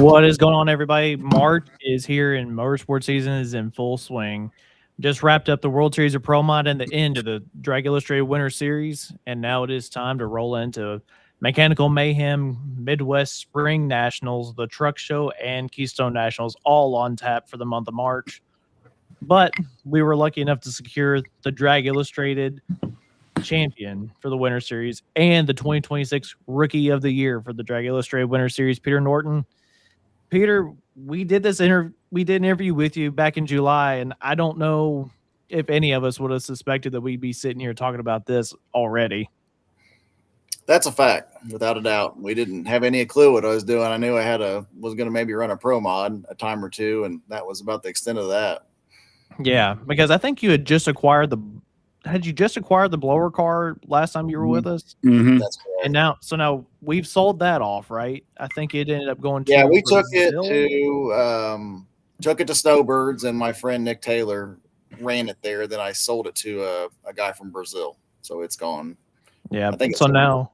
What is going on, everybody? March is here and motorsport season is in full swing. Just wrapped up the World Series of Pro Mod and the end of the Drag Illustrated Winter Series, and now it is time to roll into Mechanical Mayhem, Midwest Spring Nationals, the Truck Show, and Keystone Nationals, all on tap for the month of March. But we were lucky enough to secure the Drag Illustrated champion for the Winter Series and the 2026 Rookie of the Year for the Drag Illustrated Winter Series, Peter Norton. Peter, we did an interview with you back in July, and I don't know if any of us would have suspected that we'd be sitting here talking about this already. That's a fact, without a doubt. We didn't have any clue what I was doing. I knew was going to maybe run a pro mod a time or two, and that was about the extent of that. Yeah, because I think you had just acquired the blower car last time you were with us? Mm-hmm. That's correct. And now we've sold that off, right? I think it ended up going to Yeah, we took Brazil. it to Snowbirds, and my friend Nick Taylor ran it there. Then I sold it to a guy from Brazil, so it's gone. Yeah, I think so now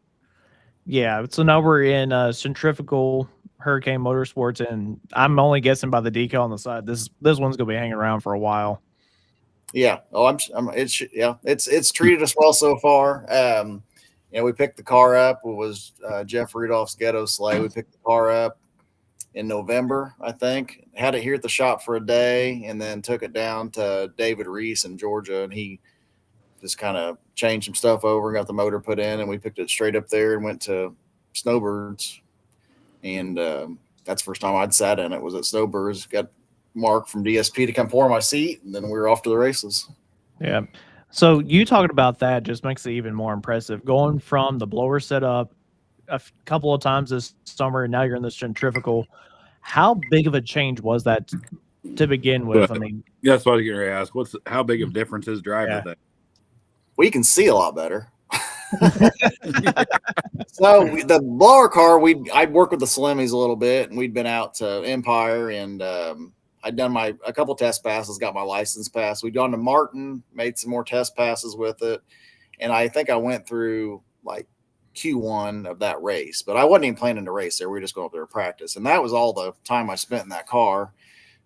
we're in Centrifugal Hurricane Motorsports, and I'm only guessing by the decal on the side. This one's gonna be hanging around for a while. Yeah. Oh, it's treated us well so far. We picked the car up. It was Jeff Rudolph's ghetto sleigh. We picked the car up in November, I think. Had it here at the shop for a day, and then took it down to David Reese in Georgia, and he just kind of changed some stuff over and got the motor put in, and we picked it straight up there and went to Snowbirds. And that's the first time I'd sat in it, was at Snowbirds. Got Mark from DSP to come pour my seat, and then we were off to the races. Yeah. So you talking about that just makes it even more impressive. Going from the blower setup a couple of times this summer, and now you're in the centrifugal. How big of a change was that to begin with? I mean, that's what I was going to ask. How big of a difference is driving that? We can see a lot better. So the blower car, I'd worked with the Slimmies a little bit, and we'd been out to Empire, and I'd done a couple test passes, got my license pass. We'd gone to Martin, made some more test passes with it, and I think I went through like Q1 of that race, but I wasn't even planning to race there. We were just going up there to practice, and that was all the time I spent in that car.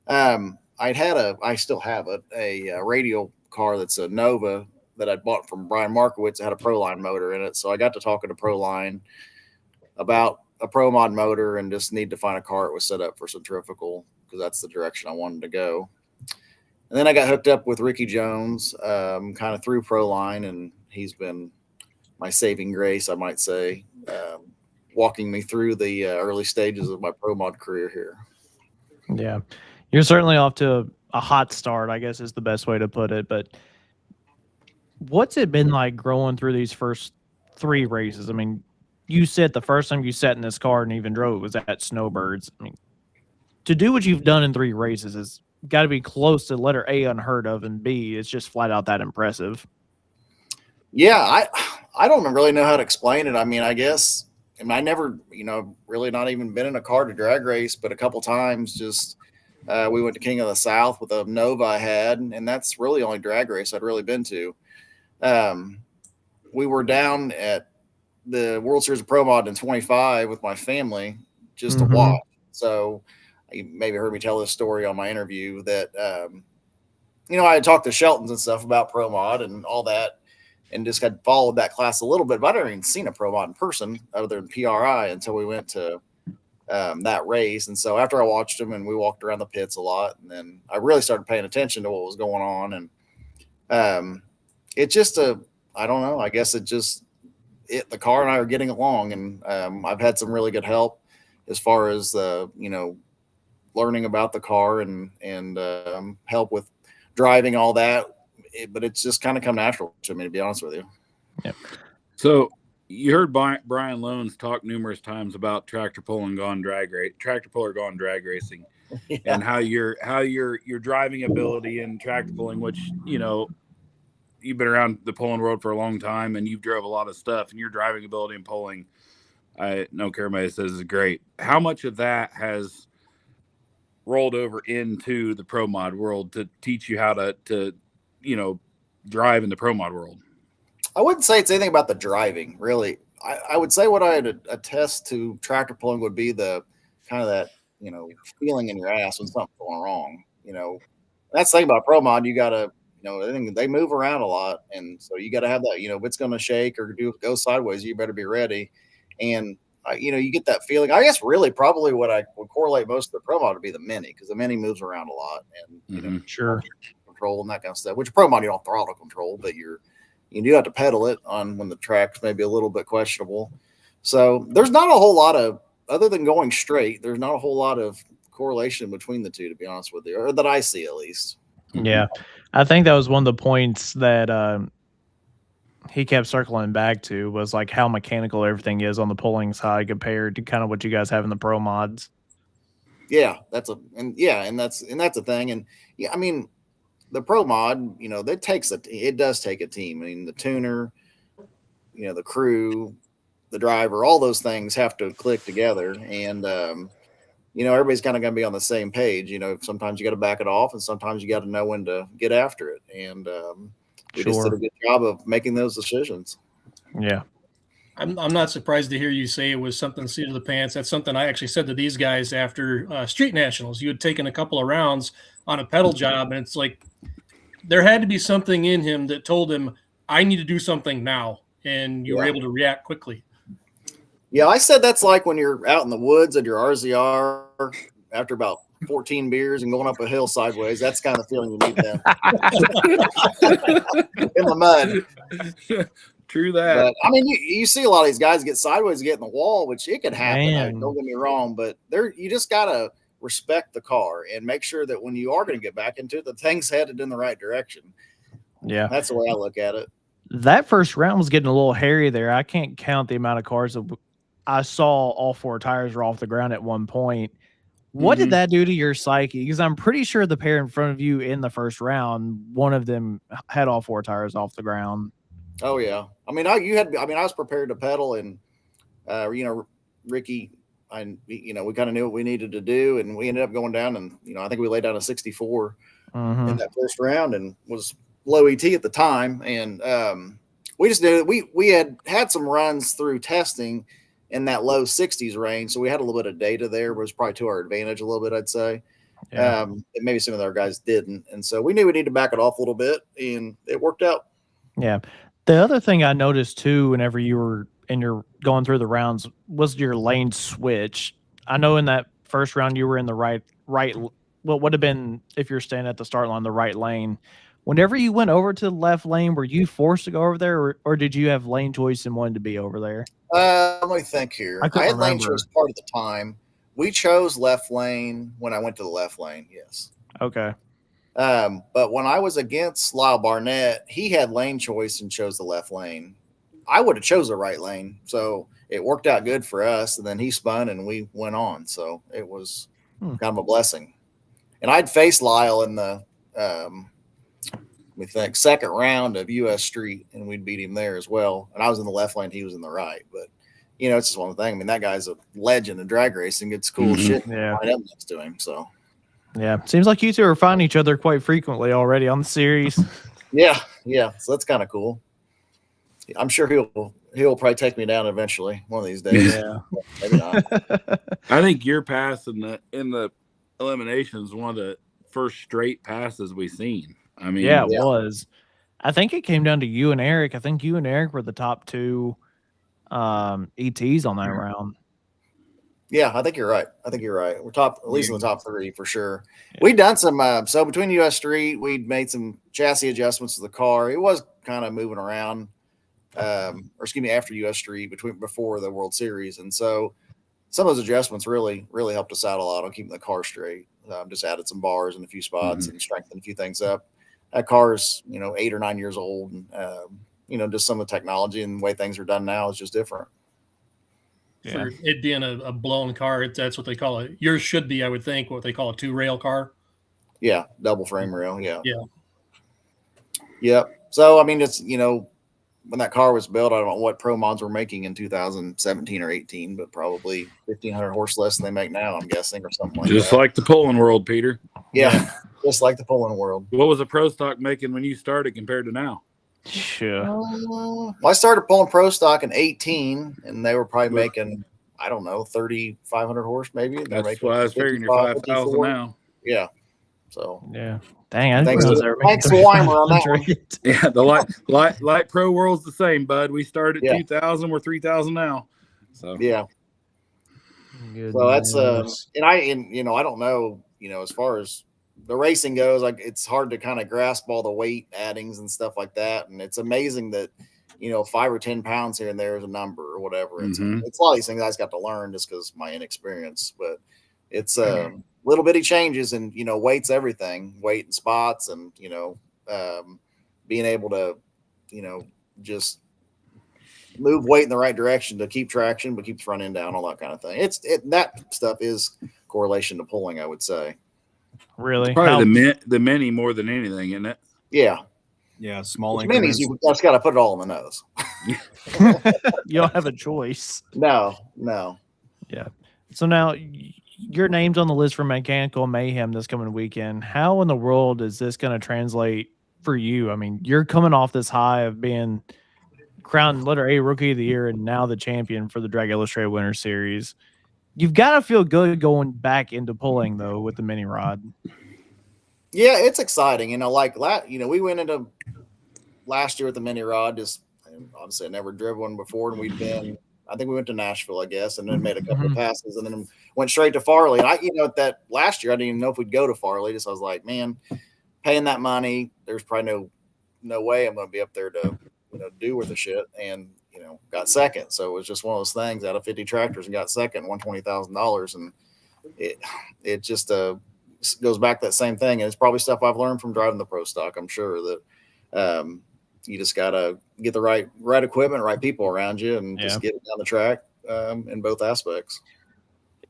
I still have it, a radial car that's a Nova that I bought from Brian Markowitz. It had a Proline motor in it, so I got to talking to Proline about a Pro Mod motor and just need to find a car that was set up for centrifugal, because that's the direction I wanted to go. And then I got hooked up with Ricky Jones, kind of through Proline, and he's been my saving grace, I might say, walking me through the early stages of my Pro Mod career here. Yeah, you're certainly off to a hot start, I guess is the best way to put it. But what's it been like growing through these first three races? I mean, you said the first time you sat in this car and even drove it was at Snowbirds. I mean, to do what you've done in three races has got to be close to letter A, unheard of, and B, it's just flat out that impressive. Yeah, I don't really know how to explain it. I mean, I guess I never, really not even been in a car to drag race, but a couple times just we went to King of the South with a Nova I had, and that's really the only drag race I'd really been to. We were down at the World Series of Pro Mod in 25 with my family just to watch. So you maybe heard me tell this story on my interview that, I had talked to Sheltons and stuff about Pro Mod and all that, and just had followed that class a little bit, but I'd never even seen a Pro Mod in person other than PRI until we went to that race. And so after I watched them, and we walked around the pits a lot, and then I really started paying attention to what was going on. And it's just I don't know, I guess the car and I are getting along, and I've had some really good help as far as learning about the car and help with driving all that. But it's just kind of come natural to me, to be honest with you. Yeah. So you heard Brian Loans talk numerous times about tractor puller gone drag racing, Yeah. and how your driving ability in tractor pulling, which you've been around the pulling world for a long time, and you've drove a lot of stuff, and your driving ability in pulling, I don't care what says, is great. How much of that has rolled over into the Pro Mod world to teach you how to drive in the Pro Mod world? I wouldn't say it's anything about the driving, really. I would say what I'd attest to tractor pulling would be the kind of that feeling in your ass when something's going wrong. That's the thing about pro mod. You gotta, they move around a lot, and so you gotta have that. If it's gonna shake or go sideways, you better be ready. And you get that feeling. I guess really probably what I would correlate most of the pro mod would be the mini, because the mini moves around a lot, and Sure, control and that kind of stuff. Which pro mod you don't throttle control, but you do have to pedal it on when the track's maybe a little bit questionable. So there's not a whole lot of, other than going straight, there's not a whole lot of correlation between the two, to be honest with you, or that I see at least. yeah. I think that was one of the points that he kept circling back to, was like how mechanical everything is on the pulling side compared to kind of what you guys have in the pro mods. Yeah, that's a thing. And yeah, I mean, the pro mod, it does take a team. I mean, the tuner, the crew, the driver, all those things have to click together, and everybody's kind of going to be on the same page. Sometimes you got to back it off, and sometimes you got to know when to get after it. And we just did a good job of making those decisions. Yeah. I'm not surprised to hear you say it was something seat of the pants. That's something I actually said to these guys after Street Nationals. You had taken a couple of rounds on a pedal job, and it's like there had to be something in him that told him, I need to do something now. And you were able to react quickly. Yeah, I said that's like when you're out in the woods at your RZR after about 14 beers and going up a hill sideways. That's kind of the feeling you need then. In the mud. True that. But, I mean, you see a lot of these guys get sideways and get in the wall, which it could happen. Man. Don't get me wrong, but you just got to respect the car and make sure that when you are going to get back into it, the thing's headed in the right direction. Yeah. That's the way I look at it. That first round was getting a little hairy there. I can't count the amount of cars that I saw all four tires were off the ground at one point. What did that do to your psyche? Because I'm pretty sure the pair in front of you in the first round, one of them had all four tires off the ground. Oh yeah. I mean, I was prepared to pedal, and Ricky, we kind of knew what we needed to do, and we ended up going down, and I think we laid down a 64 in that first round, and was low ET at the time, and we just did it. We had some runs through testing in that low 60s range, so we had a little bit of data there. It was probably to our advantage a little bit, I'd say. Yeah. Maybe some of our guys didn't, and so we knew we needed to back it off a little bit, and it worked out. Yeah. The other thing I noticed too, whenever you were going through the rounds, was your lane switch. I know in that first round you were in the right. What would have been, if you're staying at the start line, the right lane. Whenever you went over to the left lane, were you forced to go over there, or did you have lane choice and wanted to be over there? Let me think here. I had lane choice part of the time. We chose left lane when I went to the left lane. Yes. Okay. But when I was against Lyle Barnett, he had lane choice and chose the left lane. I would have chose the right lane, so it worked out good for us. And then he spun and we went on, so it was kind of a blessing. And I'd faced Lyle in the second round of US Street, and we'd beat him there as well. And I was in the left lane, he was in the right. But it's just one thing. I mean, that guy's a legend in drag racing. It's cool shit right up next to him. So. Yeah, seems like you two are finding each other quite frequently already on the series. Yeah. So that's kind of cool. I'm sure he'll probably take me down eventually one of these days. Yeah, maybe not. I think your pass in the eliminations was one of the first straight passes we've seen. I mean, yeah, it was. I think it came down to you and Eric. I think you and Eric were the top two ETs on that round. Yeah, I think you're right. We're at least in the top three for sure. Yeah. We'd done some, so between US Street, we'd made some chassis adjustments to the car. It was kind of moving around, after US Street before the World Series. And so some of those adjustments really, really helped us out a lot on keeping the car straight. Just added some bars in a few spots and strengthened a few things up. That car is, 8 or 9 years old. And, just some of the technology and the way things are done now is just different. For it being a blown car, that's what they call it. Yours should be, I would think, what they call a 2-rail car. Yeah, double frame rail. Yeah. Yep. So, I mean, it's, when that car was built, I don't know what pro mods were making in 2017 or 18, but probably 1,500 horse less than they make now, I'm guessing, or something like that. Just like the pulling world, Peter. Yeah, just like the pulling world. What was a pro stock making when you started compared to now? Sure. Well, I started pulling pro stock in 18, and they were probably making I don't know, 3,500 horse maybe. And they're That's making why I was figuring you're 55, 5,000 54. now. Yeah. So Yeah. Dang, I didn't Thanks realize to- they were making thanks to Weimer on that one. 3,500. Yeah, the light pro world's the same, bud. We started Yeah. at 2,000. We're 3,000 now. So yeah. So that's and you know, I don't know, you know, as far as the racing goes, like it's hard to kind of grasp all the weight addings and stuff like that. And it's amazing that, you know, 5 or 10 pounds here and there is a number or whatever. It's a lot of these things I just got to learn just because my inexperience, but it's little bitty changes, and you know, weight's everything, weight and spots, and you know, being able to, you know, just move weight in the right direction to keep traction, but keep the front end down, all that kind of thing. That stuff is correlation to pulling, I would say. Really? probably the mini more than anything, isn't it? Yeah. Yeah, small Minis, increments. you just got to put it all in the nose. You don't have a choice. No. Yeah. So now your name's on the list for Mechanical Mayhem this coming weekend. How in the world is this going to translate for you? I mean, you're coming off this high of being crowned letter A Rookie of the Year and now the champion for the Drag Illustrated Winter Series. You've got to feel good going back into pulling though with the mini rod. Yeah, it's exciting. You know, like we went into last year with the mini rod. Just obviously I never driven one before, and I think we went to Nashville, I guess, and then made a couple of passes, and then went straight to Farley. And that last year I didn't even know if we'd go to Farley. Just I was like, man, paying that money, there's probably no way I'm going to be up there to do with the shit, and got second. So it was just one of those things out of 50 tractors and got second, won $20,000, and it just goes back to that same thing. And it's probably stuff I've learned from driving the pro stock. I'm sure that you just got to get the right equipment, right people around you, and just get it down the track in both aspects.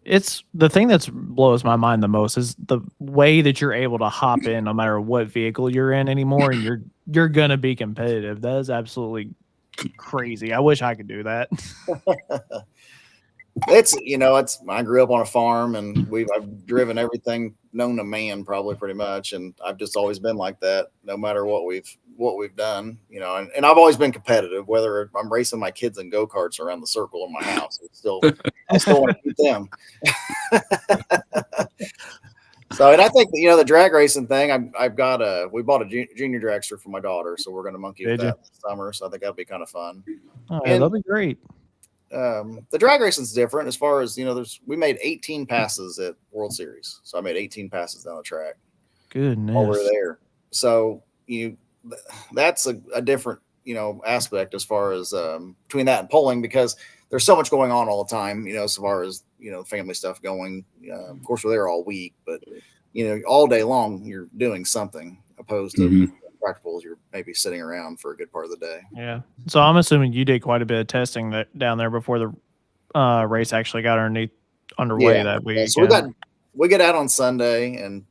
It's the thing that blows my mind the most is the way that you're able to hop in no matter what vehicle you're in anymore, and you're gonna be competitive. That is absolutely crazy. I wish I could do that. I grew up on a farm, and I've driven everything known to man, probably pretty much, and I've just always been like that, no matter what we've done, and I've always been competitive, whether I'm racing my kids in go-karts around the circle in my house. I still want to beat them. So, and I think the drag racing thing, we bought a junior dragster for my daughter, so we're going to monkey with that this summer. So I think that'll be kind of fun. Oh, yeah, that'll be great. The drag racing's different as far as we made 18 passes at World Series, so I made 18 passes down the track. Goodness, while we're there. So that's a different aspect as far as between that and polling, because there's so much going on all the time, as far as family stuff going. Of course, we're there all week, but all day long you're doing something, opposed to practicals, you're maybe sitting around for a good part of the day. Yeah. So I'm assuming you did quite a bit of testing down there before the race actually got underway that week. Yeah, so we get out on Sunday and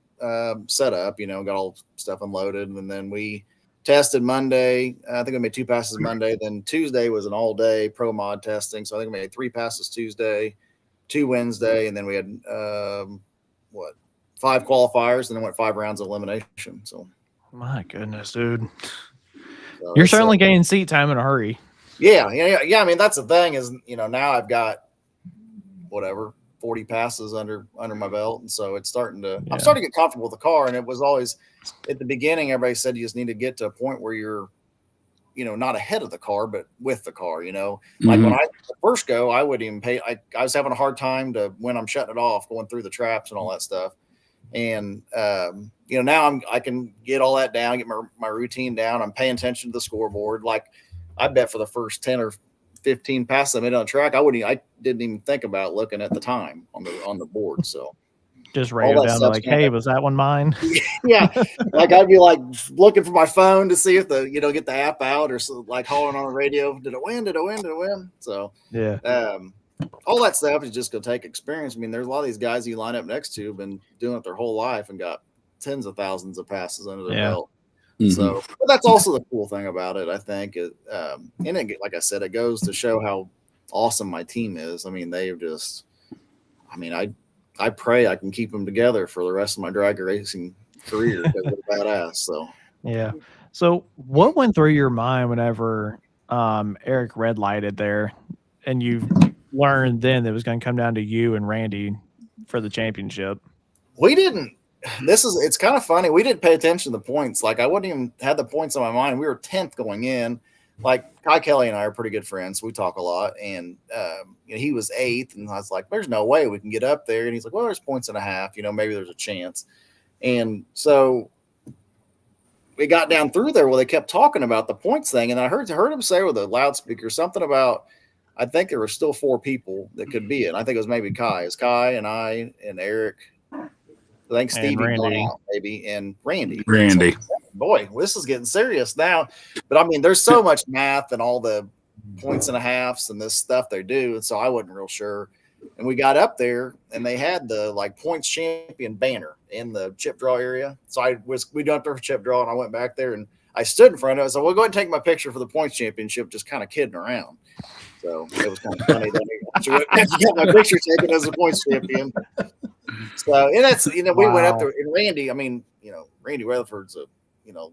set up, got all stuff unloaded, and then we tested Monday. I think I made 2 passes Monday. Then Tuesday was an all-day pro mod testing, so I think I made 3 passes Tuesday, 2 Wednesday, and then we had 5 qualifiers, and then went 5 rounds of elimination. So, my goodness, dude, so you're certainly gaining seat time in a hurry. Yeah. I mean, that's the thing is, now I've got 40 passes under my belt, and so it's I'm starting to get comfortable with the car. And it was always at the beginning, everybody said you just need to get to a point where you're not ahead of the car, but with the car. Like when I first go, I wouldn't even pay. I was having a hard time when I'm shutting it off, going through the traps and all that stuff. And now I can get all that down, get my routine down. I'm paying attention to the scoreboard. Like I bet for the first 10 or 15 passes I made on the track, I didn't even think about looking at the time on the board. So just write it down like, hey, was that one mine? Yeah. Like I'd be like looking for my phone to see if get the app out, or like calling on the radio. Did it win? So yeah. All that stuff is just going to take experience. I mean, there's a lot of these guys you line up next to have been doing it their whole life and got tens of thousands of passes under their belt. So, but that's also the cool thing about it, I think. Like I said, it goes to show how awesome my team is. I mean, I pray I can keep them together for the rest of my drag racing career, because they're badass. So, yeah. So what went through your mind whenever Eric red lighted there, and you learned then that it was going to come down to you and Randy for the championship? We didn't. It's kind of funny. We didn't pay attention to the points. Like I wouldn't even had the points on my mind. We were 10th going in. Like Kai Kelly and I are pretty good friends. We talk a lot, and he was 8th, and I was like, "There's no way we can get up there." And he's like, "Well, there's points and a half. Maybe there's a chance." And so we got down through there. Well, they kept talking about the points thing, and I heard him say with a loudspeaker something about. I think there were still 4 people that could be it. I think it was maybe Kai. It's Kai and I and Eric. I think Stevie gone out maybe, and Randy. Randy. Boy, this is getting serious now. But I mean, there's so much math and all the points and a halves and this stuff they do, and so I wasn't real sure. And we got up there, and they had the points champion banner in the chip draw area. So we got up there for chip draw, and I went back there and I stood in front of it. So we'll go ahead and take my picture for the points championship, just kind of kidding around. So it was kind of funny that you got my picture taken as a points champion. So and that's we went up there, and Randy. I mean, Randy Rutherford's a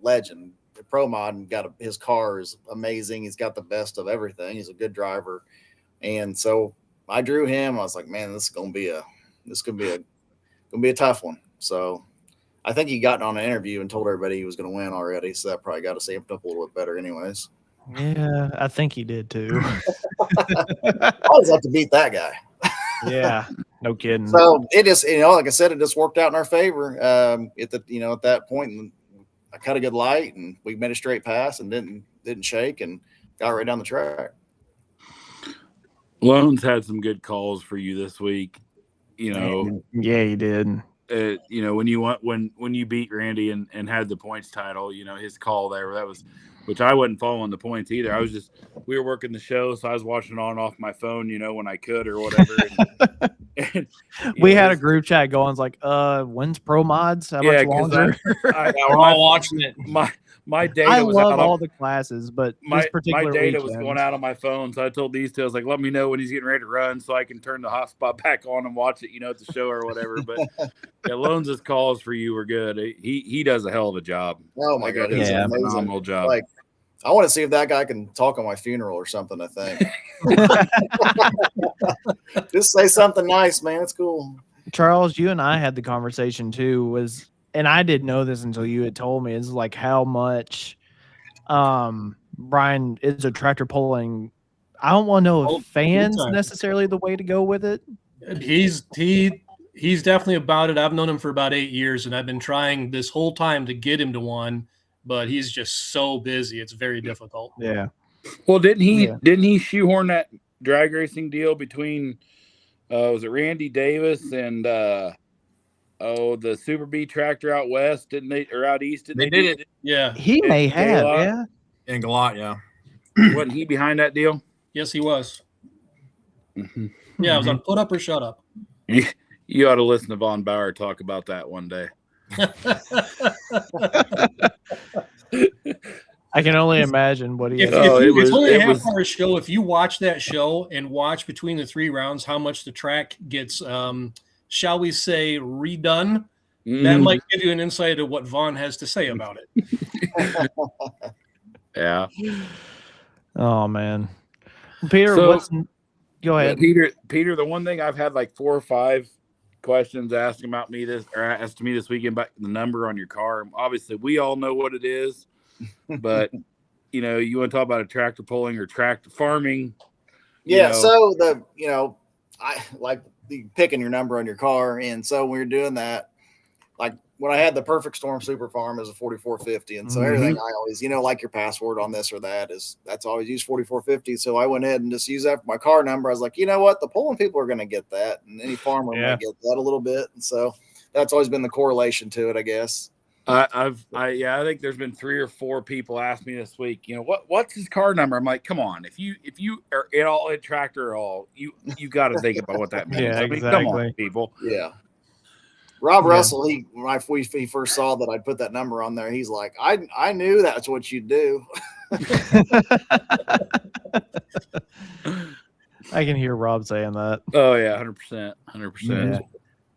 legend. The Pro Mod and his car is amazing. He's got the best of everything. He's a good driver, and so I drew him. I was like, man, this could be a tough one. So I think he got on an interview and told everybody he was going to win already. So that probably got us amped up a little bit better, anyways. Yeah, I think he did too. I always have to beat that guy. Yeah, no kidding. So it just, like I said, it just worked out in our favor. At that point, and I cut a good light, and we made a straight pass and didn't shake, and got right down the track. Loans had some good calls for you this week. Yeah, he did. When you beat Randy and had the points title, his call there, which I wasn't following the points either. We were working the show, so I was watching on and off my phone, when I could or whatever. And we had a group chat going. It's like, when's Pro Mods? How much longer? We're all watching it. My data I was love out all the classes, but my particular data weekend was going out on my phone, so I told these two, I was like, let me know when he's getting ready to run so I can turn the hotspot back on and watch it, at the show or whatever. But Loans' calls for you were good. He does a hell of a job. Oh my God, he's a phenomenal job. I want to see if that guy can talk on my funeral or something. I think just say something nice, man. It's cool. Charles, you and I had the conversation too. And I didn't know this until you had told me. It's like how much Brian is a tractor pulling. I don't want to know if fans necessarily the way to go with it. He's definitely about it. I've known him for about 8 years, and I've been trying this whole time to get him to one, but he's just so busy. It's very difficult. Yeah. Well, didn't he shoehorn that drag racing deal between was it Randy Davis and the Super B tractor out west, didn't they, or out east? They did it. Yeah. He may have, yeah. In Galot, yeah. Wasn't he behind that deal? Yes, he was. Mm-hmm. Yeah, it was on Put Up or Shut Up. You ought to listen to Von Bauer talk about that one day. I can only imagine what he. It's only a half-hour show. If you watch that show and watch between the 3 rounds how much the track gets, shall we say, redone, that might give you an insight of what Vaughn has to say about it. Yeah. Oh man, Peter, go ahead. Peter. The one thing I've had like 4 or 5 questions asked me this weekend about the number on your car. Obviously, we all know what it is, but you want to talk about a tractor pulling or tractor farming. Yeah. So I like picking your number on your car, and so when you're doing that, like when I had the Perfect Storm Super Farm as a 4450, and so everything I always, like your password on this or that's always use 4450. So I went ahead and just used that for my car number. I was like, you know what, the pulling people are going to get that, and any farmer might get that a little bit, and so that's always been the correlation to it, I guess. I think there's been 3 or 4 people ask me this week, what's his car number? I'm like, come on, if you are at tractor at all, you got to think about what that means. Yeah, exactly. Come on, people. Yeah. Rob Russell, when he first saw that I put that number on there, he's like, I knew that's what you'd do. I can hear Rob saying that. Oh yeah, 100%.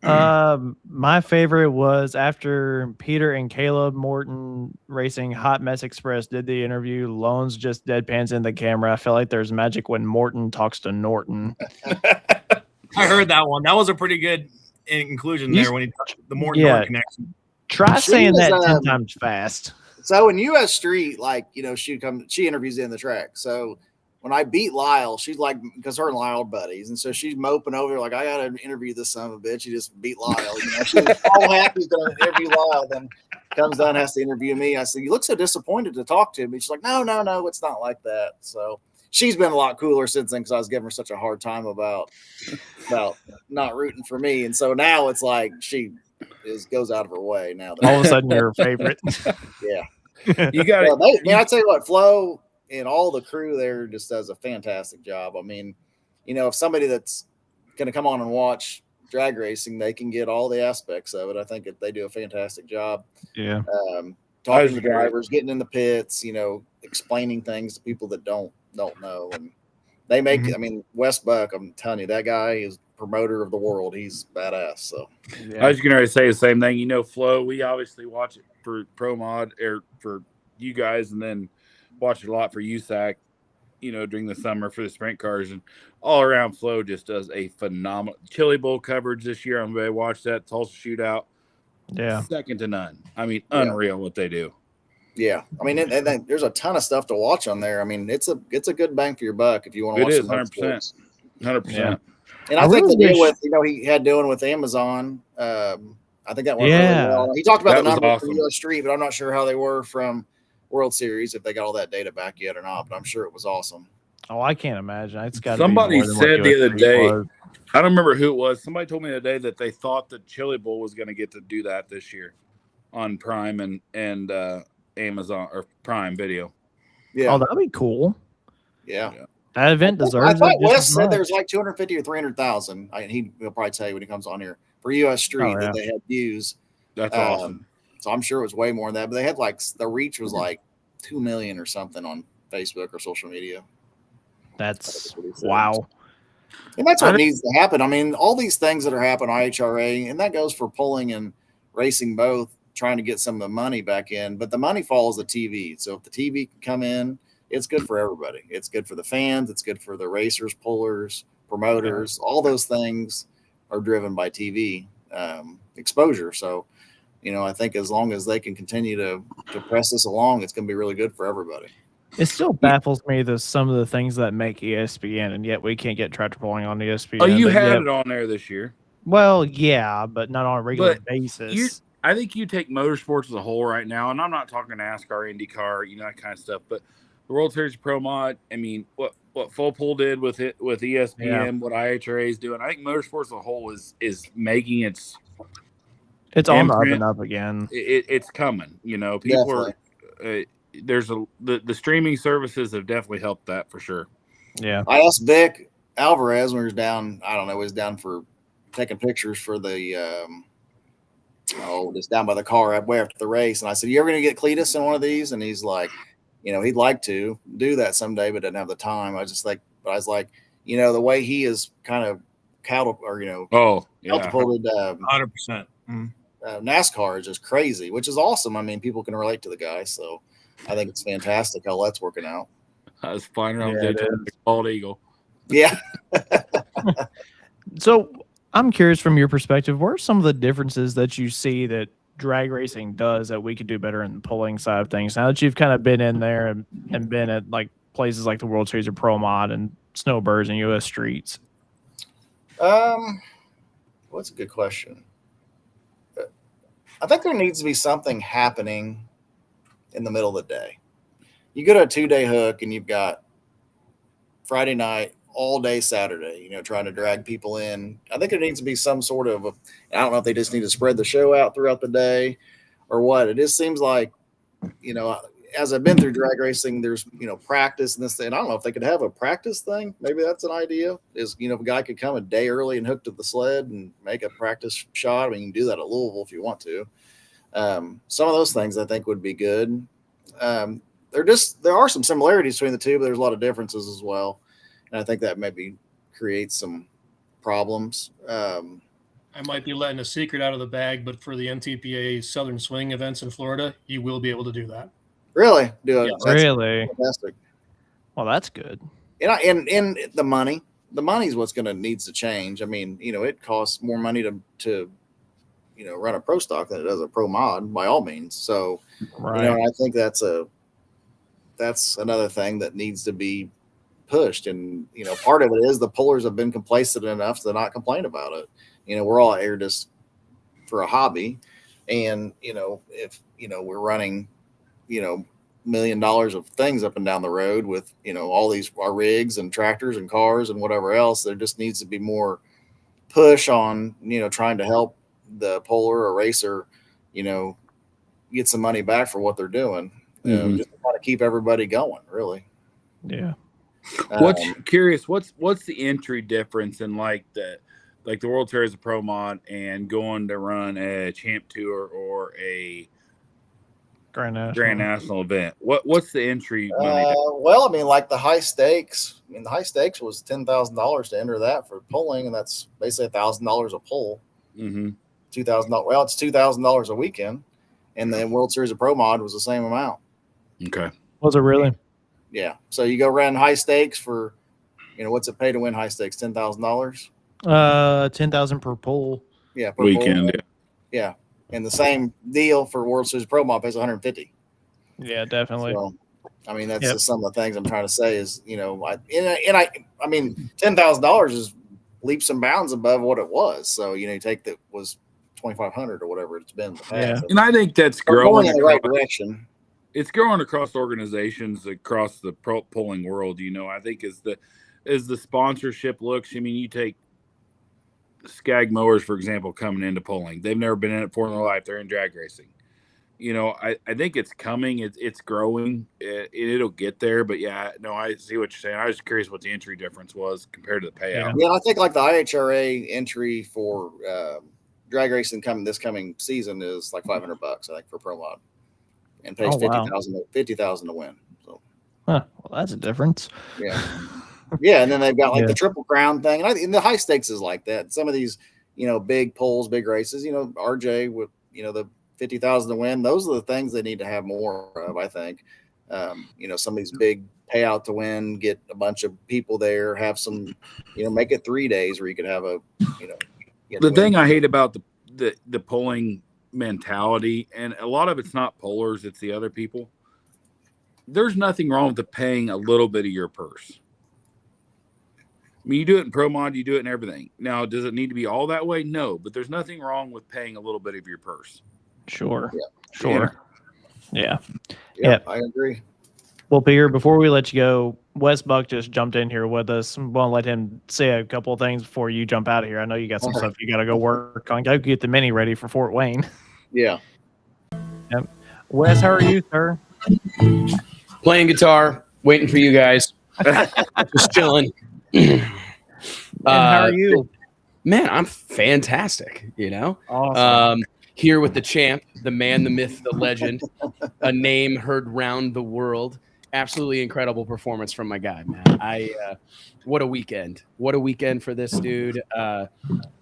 My favorite was after Peter and Caleb Morton Racing Hot Mess Express did the interview. Loans just deadpans in the camera. I feel like there's magic when Morton talks to Norton. I heard that one. That was a pretty good inclusion there when he touched the Morton connection. Try She saying was, that 10 times fast. So in US Street, like, she interviews in the track. So when I beat Lyle, she's like, because her and Lyle are buddies, and so she's moping over like, I gotta interview this son of a bitch. She just beat Lyle. She's all happy to interview Lyle, then comes down, has to interview me. I said, you look so disappointed to talk to me. She's like, no, it's not like that. So she's been a lot cooler since then, because I was giving her such a hard time about not rooting for me, and so now it's like she goes out of her way now. All of a sudden, you're a favorite. Yeah, You got it. I tell you what, Flo and all the crew there just does a fantastic job. I mean, if somebody that's going to come on and watch drag racing, they can get all the aspects of it. I think they do a fantastic job. Yeah. Talking to drivers, getting in the pits, explaining things to people that don't know. And they make, I mean, Wes Buck, I'm telling you, that guy is promoter of the world. He's badass. So I was going to say the same thing. Flo, we obviously watch it for Pro Mod or for you guys, and then watch it a lot for USAC, during the summer for the sprint cars, and all around Flo just does a phenomenal Chili Bowl coverage this year. I'm going to watch that Tulsa Shootout. Yeah. Second to none. I mean, unreal what they do. Yeah. I mean, and there's a ton of stuff to watch on there. I mean, it's a good bang for your buck if you want to watch. It is 100%. Yeah. And I think the deal with, he had doing with Amazon, I think that went really well. He talked about the numbers from US Street, but I'm not sure how they were from World Series, if they got all that data back yet or not, but I'm sure it was awesome. Oh, I can't imagine. It's got somebody said the other day, I don't remember who it was. Somebody told me the other day that they thought the Chili Bowl was going to get to do that this year on Prime and Amazon or Prime Video. Yeah. Oh, that'd be cool. Yeah. That event deserves. I thought Wes said there's like 250 or 300,000. He'll probably tell you when he comes on here for US Street that they had views. That's awesome. So I'm sure it was way more than that, but they had the reach was like 2 million or something on Facebook or social media. That's wow. And that's what needs to happen. I mean, all these things that are happening on IHRA, and that goes for pulling and racing both, trying to get some of the money back in, but the money follows the TV. So if the TV can come in, it's good for everybody. It's good for the fans. It's good for the racers, pullers, promoters. All those things are driven by TV exposure. So, I think as long as they can continue to press this along, it's going to be really good for everybody. It still baffles me some of the things that make ESPN, and yet we can't get tractor pulling on ESPN. Oh, you had it on there this year. Well, yeah, but not on a regular basis. I think you take motorsports as a whole right now, and I'm not talking NASCAR, IndyCar, that kind of stuff, but the World Series Pro Mod, I mean, what Full Pool did with ESPN, what IHRA is doing, I think motorsports as a whole is making its on the up and up again. It's coming. People definitely are. The streaming services have definitely helped that for sure. Yeah. I asked Vic Alvarez when he was down. I don't know. He was down for taking pictures for the just down by the car way after the race, and I said, "You ever going to get Cletus in one of these?" And he's like, he'd like to do that someday, but doesn't have the time. I was like, the way he is kind of catapulted, 100%. NASCAR is just crazy, which is awesome. I mean, people can relate to the guy, so I think it's fantastic how that's working out. I was flying around the bald eagle. Yeah. So I'm curious, from your perspective, what are some of the differences that you see that drag racing does that we could do better in the pulling side of things? Now that you've kind of been in there and been at like places like the World Series of Pro Mod and Snowbirds and US Streets. What's a good question? I think there needs to be something happening in the middle of the day. You go to a 2-day hook and you've got Friday night, all day Saturday, trying to drag people in. I think there needs to be some sort of, I don't know if they just need to spread the show out throughout the day or what. It just seems like, as I've been through drag racing, there's, practice and this thing. I don't know if they could have a practice thing. Maybe that's an idea is, if a guy could come a day early and hook to the sled and make a practice shot. I mean, you can do that at Louisville if you want to. Some of those things I think would be good. There are some similarities between the two, but there's a lot of differences as well. And I think that maybe creates some problems. I might be letting a secret out of the bag, but for the NTPA Southern Swing events in Florida, you will be able to do that. Really? Do it? Yes. That's Really? fantastic. Well, that's good. And the money is what's going to needs to change. I mean, it costs more money to run a pro stock than it does a pro mod by all means. So, Right. I think that's another thing that needs to be pushed. And, part of it is the pullers have been complacent enough to not complain about it. We're all here just for a hobby. And, if, we're running, $1 million of things up and down the road with, all our rigs and tractors and cars and whatever else, there just needs to be more push on, trying to help the puller or racer, get some money back for what they're doing. Just to kind of keep everybody going, really. Yeah. What's the entry difference in like the World Series of Pro Mod and going to run a Champ Tour or a Grand National event? What's the entry money difference? Well, I mean, like the high stakes. I mean, the high stakes was $10,000 to enter that for pulling, and that's basically $1,000 a pull. Mm-hmm. $2,000. Well, it's $2,000 a weekend, and the World Series of Pro Mod was the same amount. Okay. Was it really? Yeah. So you go run high stakes for, what's it pay to win high stakes? $10,000. 10,000 per pull. Yeah. Per Weekend. pull. Yeah. And the same deal for World Series Pro Mod pays $150. Yeah, definitely. So, I mean, that's just some of the things I'm trying to say is, I mean, $10,000 is leaps and bounds above what it was. So, you take that was 2,500 or whatever it's been in the past. Yeah. And I think that's We're growing going in the right direction. It's growing across organizations across the polling world. I think as the sponsorship looks, I mean, you take Skag Mowers, for example, coming into polling. They've never been in it before in their life. They're in drag racing. I think it's coming. It's growing. It'll get there. But yeah, no, I see what you're saying. I was curious what the entry difference was compared to the payout. Yeah, I think like the IHRA entry for drag racing this coming season is like $500, I think, for Pro Mod, and pays $50,000 to win. So, well, that's a difference. Yeah, yeah, and then they've got like the Triple Crown thing, and the high stakes is like that. Some of these, big pulls, big races, RJ with the $50,000 to win. Those are the things they need to have more of, I think. Some of these big payout to win, get a bunch of people there, have some, make it 3 days where you could have the thing I hate about the polling mentality, and a lot of it's not pollers, it's the other people. There's nothing wrong with paying a little bit of your purse. I mean, you do it in Pro Mod, you do it in everything. Now, does it need to be all that way? No, but there's nothing wrong with paying a little bit of your purse. Sure. Yeah. Sure. Yeah. I agree. Well, Peter, before we let you go, Wes Buck just jumped in here with us. I'm going to let him say a couple of things before you jump out of here. I know you got some stuff you got to go work on. Go get the Mini ready for Fort Wayne. Yeah. Yep. Wes, how are you, sir? Playing guitar, waiting for you guys. Just chilling. How are you? Man, I'm fantastic, Awesome. Here with the champ, the man, the myth, the legend, a name heard round the world. Absolutely incredible performance from my guy, man. What a weekend. What a weekend for this dude.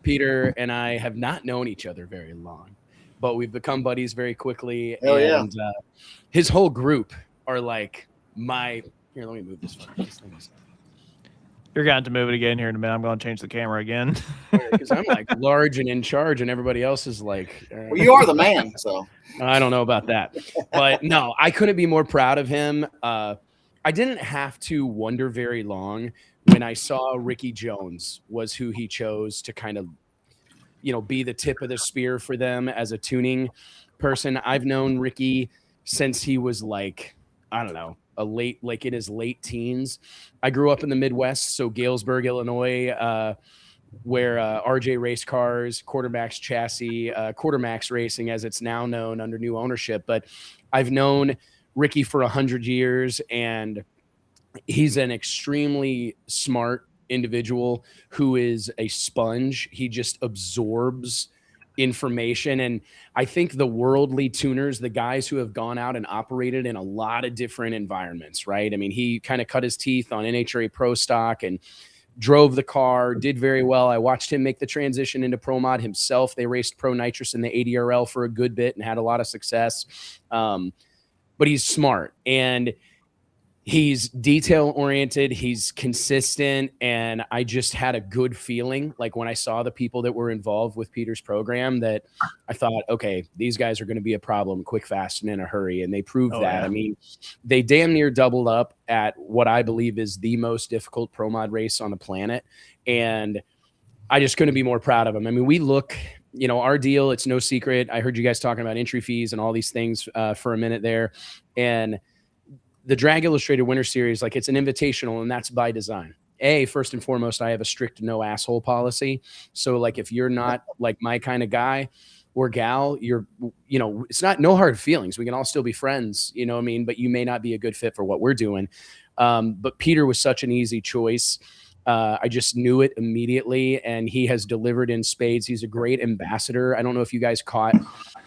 Peter and I have not known each other very long, but we've become buddies very quickly. And his whole group are like here, let me move this one. You're going to move it again here in a minute. I'm going to change the camera again. Because I'm like large and in charge, and everybody else is like. Well, you are the man, so. I don't know about that. But no, I couldn't be more proud of him. I didn't have to wonder very long when I saw Ricky Jones was who he chose to kind of, be the tip of the spear for them as a tuning person. I've known Ricky since he was like, I don't know, in his late teens. I grew up in the Midwest, so Galesburg, Illinois, where RJ Race Cars, Quartermax Chassis, Quartermax Racing, as it's now known under new ownership. But I've known Ricky for 100 years, and he's an extremely smart individual who is a sponge. He just absorbs information. And I think the worldly tuners, the guys who have gone out and operated in a lot of different environments, right? I mean, he kind of cut his teeth on NHRA Pro Stock and drove the car, did very well. I watched him make the transition into Pro Mod himself. They raced Pro Nitrous in the ADRL for a good bit and had a lot of success. But he's smart and he's detail oriented. He's consistent. And I just had a good feeling, like when I saw the people that were involved with Peter's program, that I thought, okay, these guys are going to be a problem quick, fast, and in a hurry. And they proved that. Yeah. I mean, they damn near doubled up at what I believe is the most difficult Pro Mod race on the planet. And I just couldn't be more proud of them. I mean, we look, you know, our deal, it's no secret. I heard you guys talking about entry fees and all these things for a minute there. And the Drag Illustrated Winter Series, like, it's an invitational, and that's by design. First and foremost, I have a strict no asshole policy. So, like, if you're not like my kind of guy or gal, you're, you know, it's not no hard feelings. We can all still be friends, you know what I mean? But you may not be a good fit for what we're doing. But Peter was such an easy choice. I just knew it immediately, and he has delivered in spades. He's a great ambassador. I don't know if you guys caught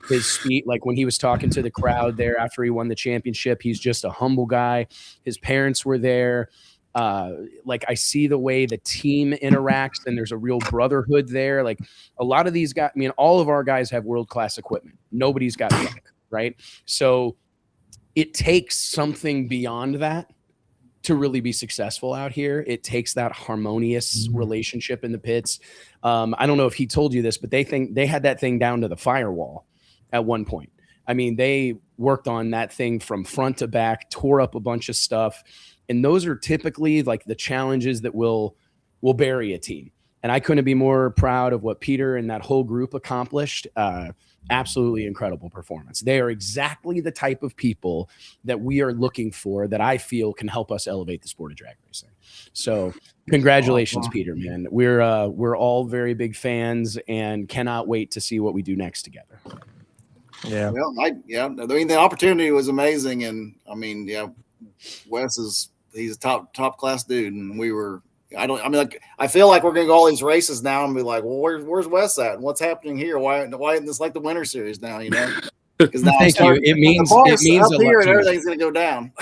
his speech, like when he was talking to the crowd there after he won the championship. He's just a humble guy. His parents were there. Like, I see the way the team interacts, and there's a real brotherhood there. Like, a lot of these guys, I mean, all of our guys have world-class equipment. Nobody's got luck, right? So it takes something beyond that to really be successful out here. It takes that harmonious relationship in the pits. I don't know if he told you this, but they think they had that thing down to the firewall at one point. I mean, they worked on that thing from front to back, tore up a bunch of stuff. And those are typically like the challenges that will bury a team. And I couldn't be more proud of what Peter and that whole group accomplished. Absolutely incredible performance. They are exactly the type of people that we are looking for, that I feel can help us elevate the sport of drag racing. So congratulations, Peter, man. We're all very big fans and cannot wait to see what we do next together. Yeah. Well, I mean, the opportunity was amazing. And I mean, Wes he's a top class dude. And I feel like we're going to go all these races now and be like, well, where's Wes at? And what's happening here? Why isn't this like the Winter Series now, you know? Because now Thank you. It means up a here lot and to me. everything's going to go down.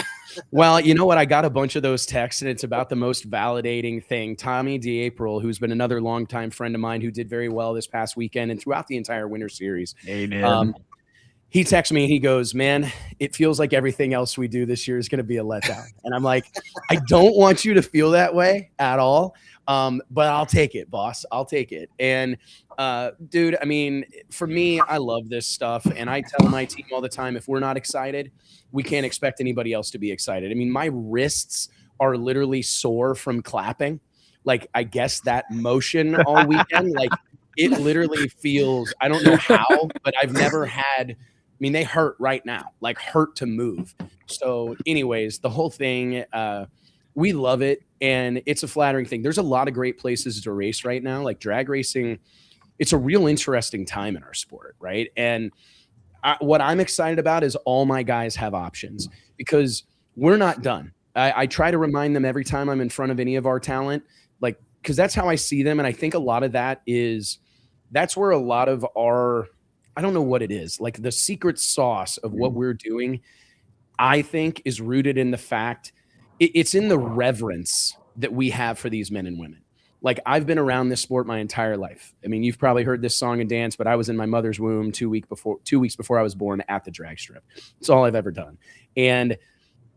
Well, you know what? I got a bunch of those texts, and it's about the most validating thing. Tommy DeApril, who's been another longtime friend of mine who did very well this past weekend and throughout the entire Winter Series. He texts me and he goes, man, it feels like everything else we do this year is going to be a letdown. And I'm like, I don't want you to feel that way at all. But I'll take it, boss. I'll take it. And dude, I mean, for me, I love this stuff. And I tell my team all the time, if we're not excited, we can't expect anybody else to be excited. I mean, my wrists are literally sore from clapping. Like, I guess that motion all weekend, like, it literally feels, I don't know how, but I've never had, I mean, they hurt right now, like hurt to move. So anyways, the whole thing, we love it. And it's a flattering thing. There's a lot of great places to race right now. Like drag racing, it's a real interesting time in our sport, right? And what I'm excited about is all my guys have options, because we're not done. I try to remind them every time I'm in front of any of our talent, like, because that's how I see them. And I think a lot of that is, that's where a lot of our, I don't know what it is, like the secret sauce of what we're doing, I think is rooted in the fact, it's in the reverence that we have for these men and women. Like, I've been around this sport my entire life. I mean, you've probably heard this song and dance, but I was in my mother's womb 2 weeks before I was born at the drag strip. It's all I've ever done. And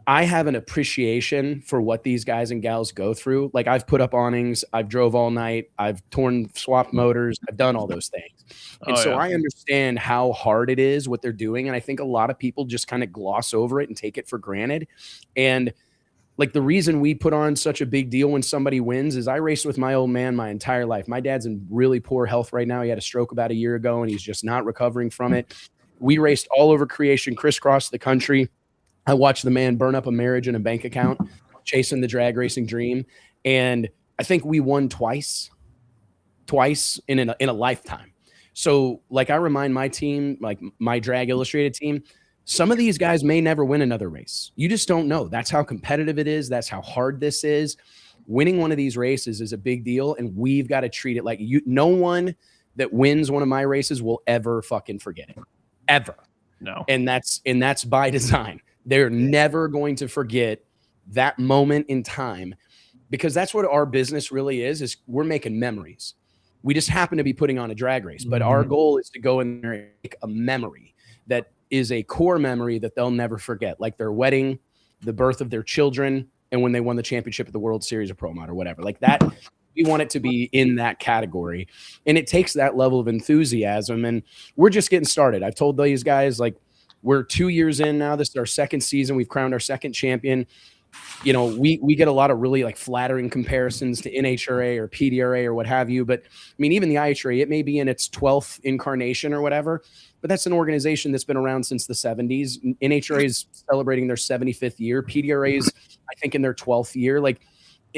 I have an appreciation for what these guys and gals go through. Like, I've put up awnings, I've drove all night, I've swapped motors, I've done all those things. And I understand how hard it is, what they're doing. And I think a lot of people just kind of gloss over it and take it for granted. And like, the reason we put on such a big deal when somebody wins is I raced with my old man my entire life. My dad's in really poor health right now. He had a stroke about a year ago and he's just not recovering from it. We raced all over creation, crisscrossed the country. I watched the man burn up a marriage and a bank account, chasing the drag racing dream. And I think we won twice in a lifetime. So like, I remind my team, like my Drag Illustrated team, some of these guys may never win another race. You just don't know. That's how competitive it is. That's how hard this is. Winning one of these races is a big deal. And we've got to treat it like no one that wins one of my races will ever fucking forget it. Ever. No. And that's by design. They're never going to forget that moment in time. because that's what our business really is we're making memories. We just happen to be putting on a drag race, but our goal is to go in there and make a memory that is a core memory that they'll never forget, like their wedding, the birth of their children, and when they won the championship at the World Series of Pro Mod or whatever. Like that, we want it to be in that category. And it takes that level of enthusiasm. And we're just getting started. I've told these guys, like, we're 2 years in now. This is our second season. We've crowned our second champion. You know, we get a lot of really like flattering comparisons to NHRA or PDRA or what have you. But I mean, even the IHRA, it may be in its 12th incarnation or whatever, but that's an organization that's been around since the 70s. NHRA is celebrating their 75th year. PDRA is, I think, in their 12th year. Like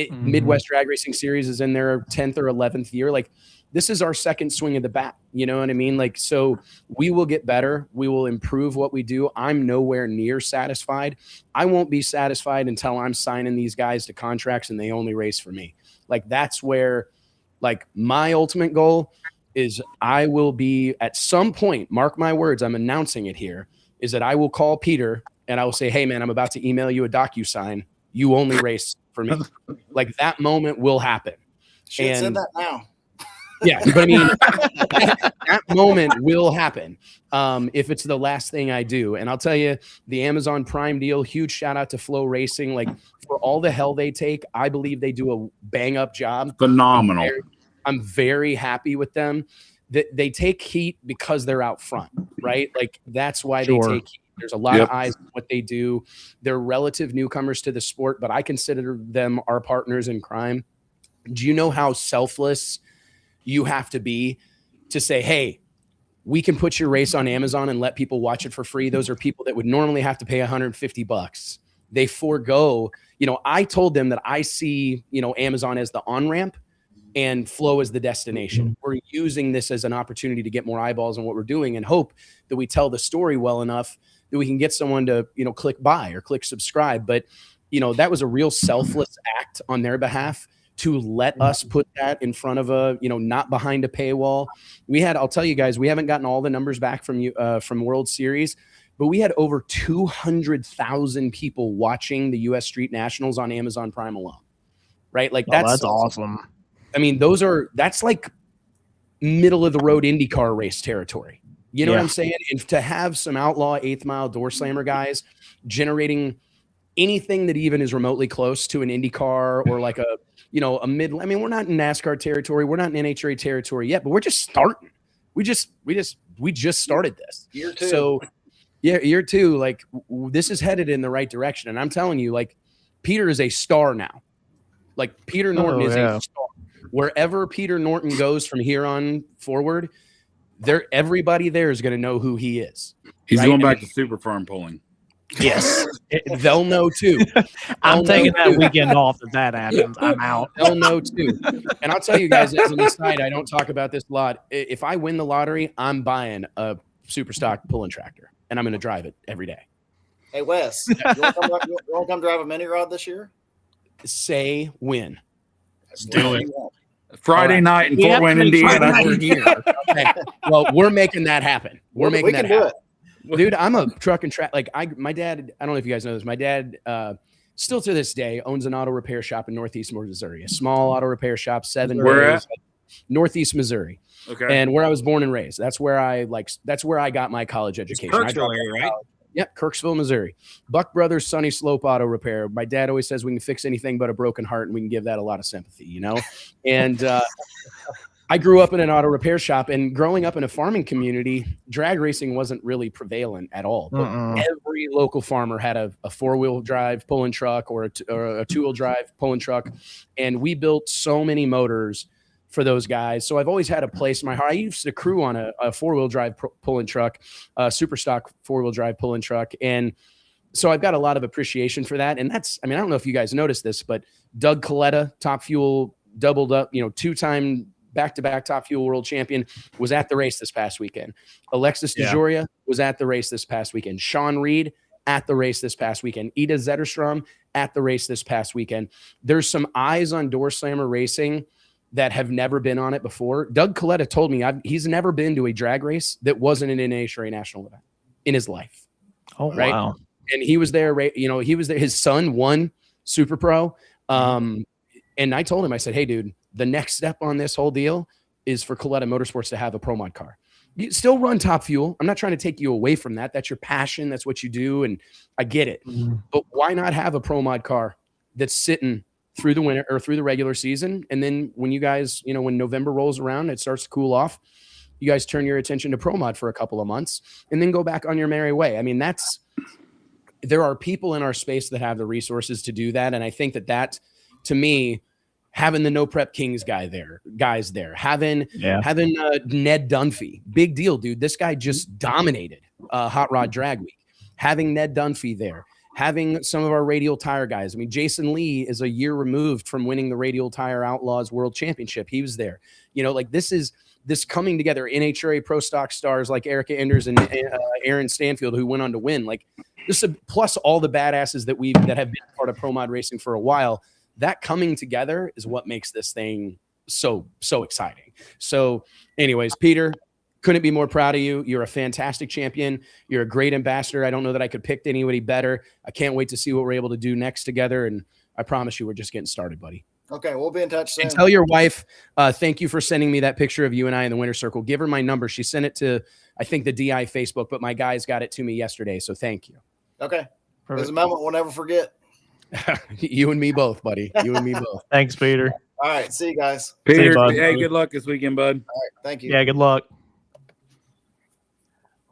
Midwest Drag Racing Series is in their 10th or 11th year. Like, this is our second swing of the bat. You know what I mean? Like, so we will get better. We will improve what we do. I'm nowhere near satisfied. I won't be satisfied until I'm signing these guys to contracts and they only race for me. Like, that's where, like, my ultimate goal is I will be at some point, mark my words, I'm announcing it here, is that I will call Peter and I will say, hey man, I'm about to email you a DocuSign. You only race for me. Like, that moment will happen. Shit, said that now. Yeah, but I mean, that moment will happen if it's the last thing I do. And I'll tell you, the Amazon Prime deal, huge shout out to Flow Racing. Like, for all the hell they take, I believe they do a bang up job. Phenomenal. I'm very happy with them. They take heat because they're out front, right? Like, that's why they take heat. There's a lot of eyes on what they do. They're relative newcomers to the sport, but I consider them our partners in crime. Do you know how selfless you have to be to say, hey, we can put your race on Amazon and let people watch it for free? Those are people that would normally have to pay $150. They forego, you know, I told them that I see, you know, Amazon as the on-ramp and Flow as the destination. We're using this as an opportunity to get more eyeballs on what we're doing and hope that we tell the story well enough that we can get someone to, you know, click buy or click subscribe. But, you know, that was a real selfless act on their behalf to let us put that in front of a, you know, not behind a paywall. We had, I'll tell you guys, we haven't gotten all the numbers back from you from World Series, but we had over 200,000 people watching the U.S. Street Nationals on Amazon Prime alone, right? Like, that's awesome. I mean, that's like middle of the road IndyCar race territory. You know what I'm saying? And to have some outlaw 8th mile door slammer guys generating anything that even is remotely close to an IndyCar or like a, you know, a mid, I mean, we're not in NASCAR territory. We're not in NHRA territory yet, but we're just starting. We just started this. Year two. So yeah, year two, like, this is headed in the right direction. And I'm telling you, like, Peter is a star now. Like, Peter Norton is a star. Wherever Peter Norton goes from here on forward, everybody there is going to know who he is. He's going back to Super Farm pulling. Yes, they'll know too. I'm taking that weekend off if that happens. I'm out. They'll know too. And I'll tell you guys, as an aside, I don't talk about this a lot. If I win the lottery, I'm buying a super stock pulling tractor, and I'm going to drive it every day. Hey, Wes, you want to come drive a mini rod this year? Say when. Let's do it. Friday night in Fort Wayne, Indiana. Okay. Well, we're making that happen. We're making that happen. Dude, I'm a truck and track. Like, my dad, I don't know if you guys know this. My dad, still to this day, owns an auto repair shop in Northeast Missouri, a small auto repair shop, 7 days, Northeast Missouri. Okay. And where I was born and raised. That's where I got my college education. Kirksville area, right? Yep, Kirksville, Missouri. Buck Brothers Sunny Slope Auto Repair. My dad always says we can fix anything but a broken heart, and we can give that a lot of sympathy, you know? And I grew up in an auto repair shop, and growing up in a farming community, drag racing wasn't really prevalent at all. But every local farmer had a 4-wheel drive pulling truck or a 2-wheel drive pulling truck, and we built so many motors for those guys. So I've always had a place in my heart. I used to crew on a 4-wheel drive pulling truck, super stock 4-wheel drive pulling truck. And so I've got a lot of appreciation for that. And that's, I mean, I don't know if you guys noticed this, but Doug Coletta, Top Fuel, doubled up, you know, 2-time back-to-back Top Fuel world champion, was at the race this past weekend. Alexis DeJoria was at the race this past weekend. Sean Reed at the race this past weekend. Ida Zetterstrom at the race this past weekend. There's some eyes on Door Slammer Racing that have never been on it before. Doug Coletta told me he's never been to a drag race that wasn't an NHRA national event in his life. Oh, right? Wow. And he was there, you know, he was there. His son won Super Pro. And I told him, I said, hey, dude, the next step on this whole deal is for Coletta Motorsports to have a Pro Mod car. You still run Top Fuel. I'm not trying to take you away from that. That's your passion. That's what you do. And I get it. But why not have a Pro Mod car that's sitting through the winter or through the regular season? And then when you guys, when November rolls around, it starts to cool off. You guys turn your attention to Pro Mod for a couple of months and then go back on your merry way. I mean, there are people in our space that have the resources to do that. And I think that to me, having the No Prep Kings guys there, having Ned Dunphy, big deal, dude. This guy just dominated Hot Rod Drag Week. Having Ned Dunphy there, having some of our Radial Tire guys. I mean, Jason Lee is a year removed from winning the Radial Tire Outlaws World Championship. He was there. This coming together. NHRA Pro Stock stars like Erica Enders and Aaron Stanfield, who went on to win. Like this, plus all the badasses that have been part of Pro Mod racing for a while. That coming together is what makes this thing so exciting. So anyways, Peter, couldn't be more proud of you. You're a fantastic champion. You're a great ambassador. I don't know that I could pick anybody better. I can't wait to see what we're able to do next together. And I promise you, we're just getting started, buddy. Okay, we'll be in touch soon. And tell your wife, thank you for sending me that picture of you and I in the winter circle. Give her my number. She sent it to, I think, the DI Facebook, but my guys got it to me yesterday. So thank you. Okay. There's a moment we'll never forget. You and me both, buddy. You and me both. Thanks, Peter. All right. See you guys. Peter, bud. hey, good luck this weekend, bud. All right. Thank you. Yeah, good luck.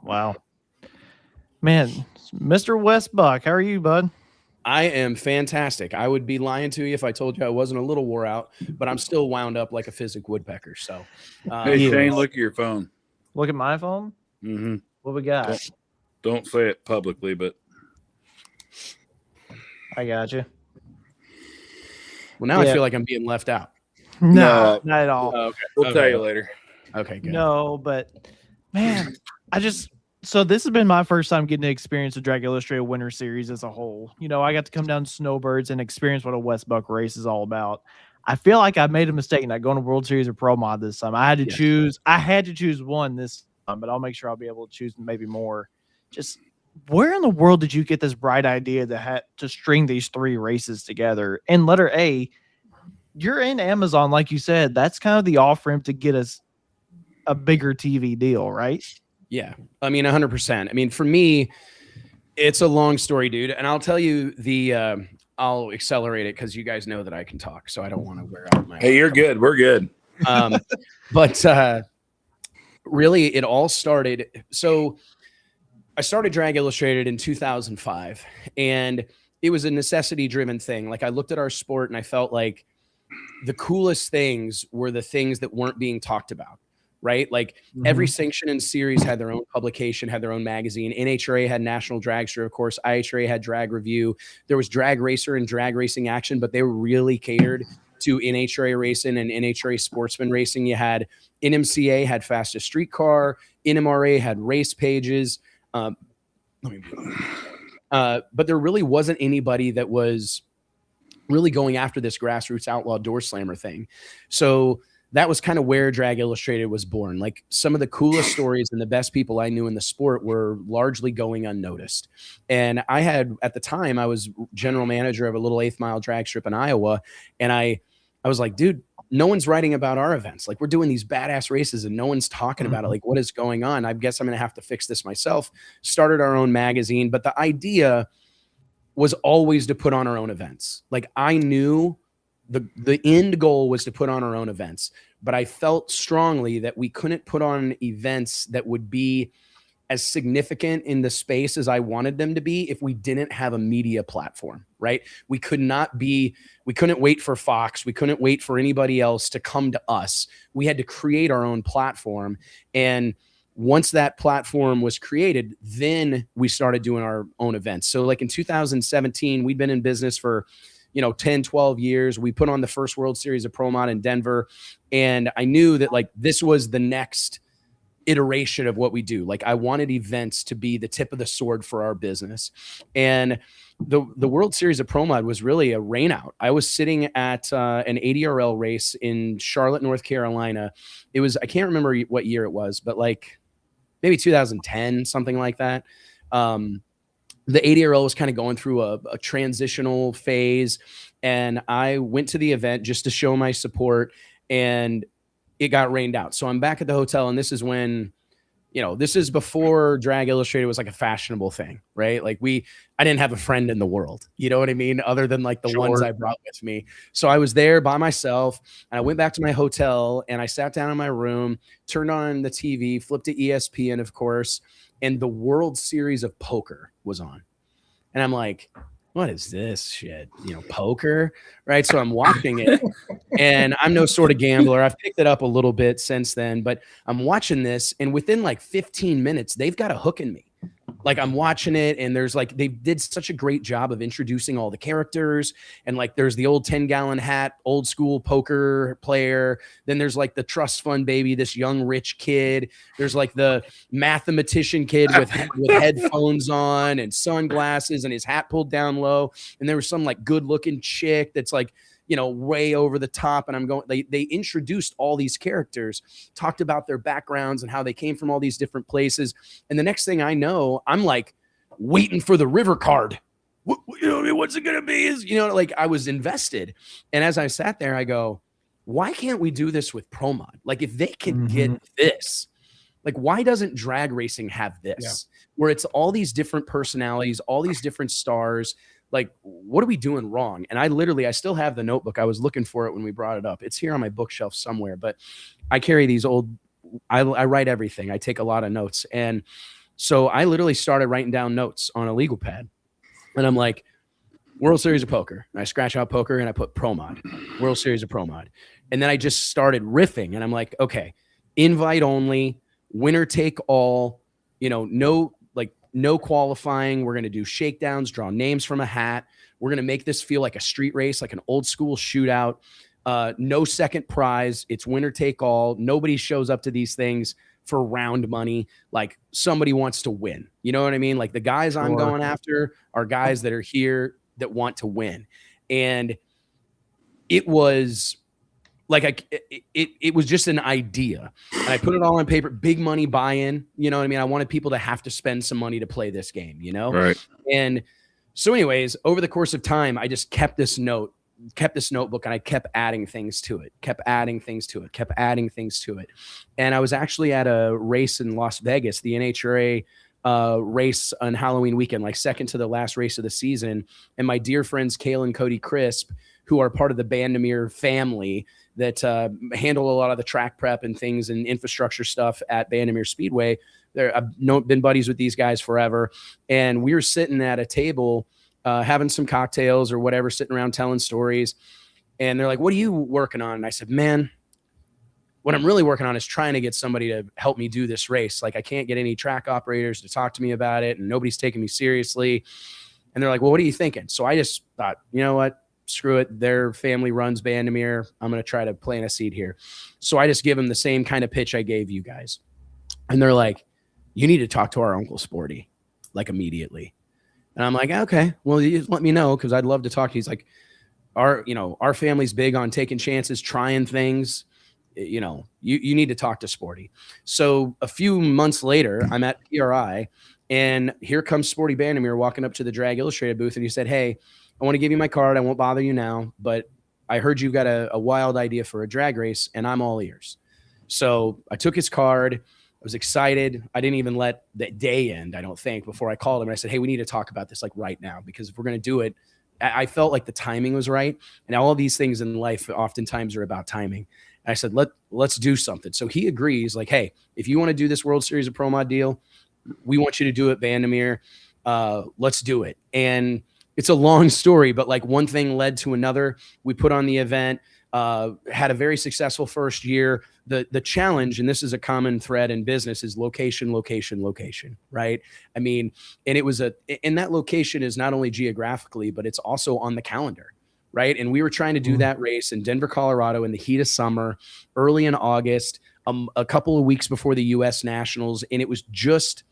Wow. Man, Mr. Westbuck, how are you, bud? I am fantastic. I would be lying to you if I told you I wasn't a little wore out, but I'm still wound up like a physic woodpecker. So, Hey, Shane, look at your phone. Look at my phone. Mm-hmm. What we got? Don't say it publicly, but I got you. well, now I feel like I'm being left out. No, not at all. Okay. we'll tell you later. Okay, good. No, but man, so this has been my first time getting to experience the Drag Illustrated Winter Series as a whole. I got to come down to Snowbirds and experience what a Westbuck race is all about. I feel like I made a mistake not going to World Series or Pro Mod this time. I had to choose one this time, but I'll make sure I'll be able to choose maybe more. Just where in the world did you get this bright idea to string these three races together? And letter A, you're in Amazon, like you said. That's kind of the off ramp to get us a bigger TV deal, right? Yeah. I mean, 100%. I mean, for me, it's a long story, dude. And I'll tell you I'll accelerate it because you guys know that I can talk, so I don't want to wear out my. Hey, you're good. We're good. But really, it all started. So I started Drag Illustrated in 2005, and it was a necessity-driven thing. Like I looked at our sport, and I felt like the coolest things were the things that weren't being talked about. Right? Like every sanction and series had their own publication, had their own magazine. NHRA had National Dragster, of course. IHRA had Drag Review. There was Drag Racer and Drag Racing Action, but they were really catered to NHRA racing and NHRA sportsman racing. You had NMCA had Fastest Street Car. NMRA had race pages. But there really wasn't anybody that was really going after this grassroots outlaw door slammer thing. So that was kind of where Drag Illustrated was born. Like some of the coolest stories and the best people I knew in the sport were largely going unnoticed. And at the time, I was general manager of a little 8th Mile drag strip in Iowa. And I was like, dude, no one's writing about our events. Like we're doing these badass races and no one's talking about it. Like what is going on? I guess I'm going to have to fix this myself. Started our own magazine. But the idea was always to put on our own events. Like I knew the end goal was to put on our own events, but I felt strongly that we couldn't put on events that would be as significant in the space as I wanted them to be if we didn't have a media platform, right? We couldn't wait for Fox. We couldn't wait for anybody else to come to us. We had to create our own platform. And once that platform was created, then we started doing our own events. So like in 2017, we'd been in business for 10, 12 years. We put on the first World Series of Pro Mod in Denver. And I knew that like this was the next iteration of what we do. Like I wanted events to be the tip of the sword for our business. And the World Series of Pro Mod was really a rain out. I was sitting at an ADRL race in Charlotte, North Carolina. It was, I can't remember what year it was, but like maybe 2010, something like that. the 80RL was kind of going through a transitional phase, and I went to the event just to show my support, and it got rained out. So I'm back at the hotel, and this is when, this is before Drag Illustrated was like a fashionable thing, right? Like I didn't have a friend in the world, you know what I mean? Other than like the ones I brought with me. So I was there by myself, and I went back to my hotel, and I sat down in my room, turned on the TV, flipped to ESPN, of course, and the World Series of Poker was on. And I'm like, what is this shit? Poker, right? So I'm watching it, and I'm no sort of gambler. I've picked it up a little bit since then, but I'm watching this, and within like 15 minutes, they've got a hook in me. Like I'm watching it, and there's like, they did such a great job of introducing all the characters, and like there's the old 10-gallon hat, old school poker player. Then there's like the trust fund baby, this young rich kid. There's like the mathematician kid with headphones on and sunglasses and his hat pulled down low. And there was some like good looking chick that's like, way over the top. And I'm going, they introduced all these characters, talked about their backgrounds and how they came from all these different places. And the next thing I know, I'm like waiting for the river card. What's it going to be? Like I was invested. And as I sat there, I go, why can't we do this with Pro Mod? Like if they can get this, like why doesn't drag racing have this? Where it's all these different personalities, all these different stars. Like, what are we doing wrong? And I still have the notebook. I was looking for it when we brought it up. It's here on my bookshelf somewhere, but I carry these I write everything. I take a lot of notes. And so I literally started writing down notes on a legal pad. And I'm like, World Series of Poker. And I scratch out poker and I put Pro Mod, World Series of Pro Mod. And then I just started riffing. And I'm like, okay, invite only, winner take all, no qualifying. We're going to do shakedowns, draw names from a hat. We're going to make this feel like a street race, like an old school shootout. No second prize. It's winner take all. Nobody shows up to these things for round money. Like somebody wants to win. You know what I mean? Like the guys I'm going after are guys that are here that want to win. And it was like it was just an idea, and I put it all on paper. Big money buy-in, you know what I mean? I wanted people to have to spend some money to play this game, Right. And so, anyways, over the course of time, I just kept this notebook, and I kept adding things to it, And I was actually at a race in Las Vegas, the NHRA race on Halloween weekend, like second to the last race of the season, and my dear friends Kale and Cody Crisp, who are part of the Bandamere family that handle a lot of the track prep and things and infrastructure stuff at Bandamere Speedway. I've been buddies with these guys forever. And we were sitting at a table having some cocktails or whatever, sitting around telling stories. And they're like, what are you working on? And I said, man, what I'm really working on is trying to get somebody to help me do this race. Like I can't get any track operators to talk to me about it, and nobody's taking me seriously. And they're like, well, what are you thinking? So I just thought, you know what? Screw it. Their family runs Bandamere. I'm going to try to plant a seed here. So I just give them the same kind of pitch I gave you guys. And they're like, you need to talk to our Uncle Sporty, like immediately. And I'm like, okay, well, you just let me know, because I'd love to talk to you. He's like, our family's big on taking chances, trying things. You need to talk to Sporty. So a few months later, I'm at PRI, and here comes Sporty Bandamere walking up to the Drag Illustrated booth, and he said, hey, I want to give you my card. I won't bother you now, but I heard you've got a wild idea for a drag race, and I'm all ears. So I took his card. I was excited. I didn't even let the day end, I don't think, before I called him. And I said, hey, we need to talk about this like right now, because if we're going to do it, I felt like the timing was right. And all of these things in life oftentimes are about timing. And I said, let's do something. So he agrees, like, hey, if you want to do this World Series of Pro Mod deal, we want you to do it, Bandamere. Let's do it. And it's a long story, but like one thing led to another. We put on the event, had a very successful first year. The challenge, and this is a common thread in business, is location, right? I mean, and that location is not only geographically, but it's also on the calendar, right? And we were trying to do that race in Denver, Colorado in the heat of summer, early in August, a couple of weeks before the US Nationals. And it was just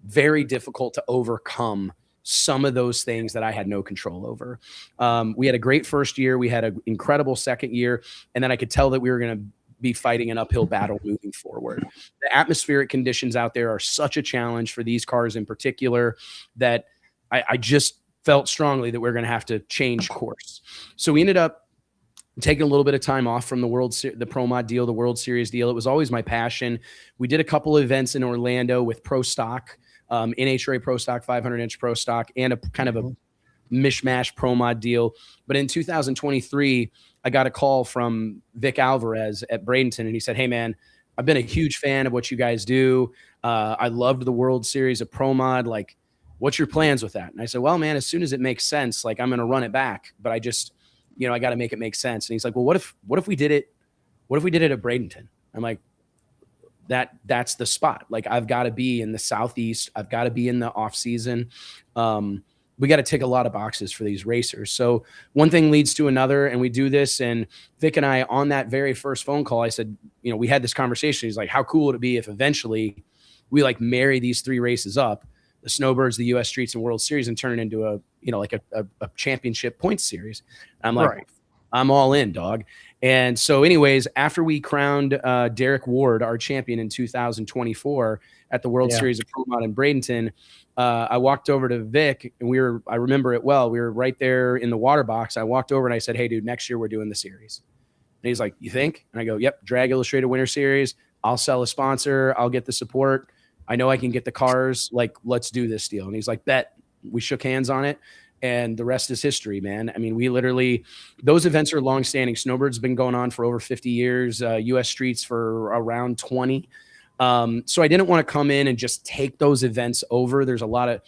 very difficult to overcome some of those things that I had no control over. We had a great first year. We had an incredible second year. And then I could tell that we were going to be fighting an uphill battle moving forward. The atmospheric conditions out there are such a challenge for these cars in particular that I just felt strongly that we're going to have to change course. So we ended up taking a little bit of time off from the Pro Mod deal, the World Series deal. It was always my passion. We did a couple of events in Orlando with Pro Stock, NHRA Pro Stock, 500-inch Pro Stock, and a kind of a mishmash Pro Mod deal. But in 2023, I got a call from Vic Alvarez at Bradenton, and he said, "Hey, man, I've been a huge fan of what you guys do. I loved the World Series of Pro Mod. Like, what's your plans with that?" And I said, "Well, man, as soon as it makes sense, like I'm going to run it back, but I just, I got to make it make sense." And he's like, "Well, what if we did it? What if we did it at Bradenton?" I'm like, that's the spot. Like, I've got to be in the Southeast. I've got to be in the off season. We got to tick a lot of boxes for these racers. So one thing leads to another, and we do this. And Vic and I, on that very first phone call, I said, we had this conversation. He's like, "How cool would it be if eventually we like marry these three races up, the Snowbirds, the US Streets, and World Series, and turn it into a championship points series?" I'm like, right. I'm all in, dog. And so anyways, after we crowned Derek Ward our champion in 2024 at the World Series of Pro Mod in Bradenton, I walked over to Vic, and I remember it well. We were right there in the water box. I walked over and I said, "Hey, dude, next year we're doing the series." And he's like, "You think?" And I go, "Yep, Drag Illustrated Winter Series. I'll sell a sponsor. I'll get the support. I know I can get the cars. Like, let's do this deal." And he's like, "Bet." We shook hands on it, and the rest is history, man. I mean, those events are longstanding. Snowbird's been going on for over 50 years. US Streets for around 20. So I didn't want to come in and just take those events over. There's a lot of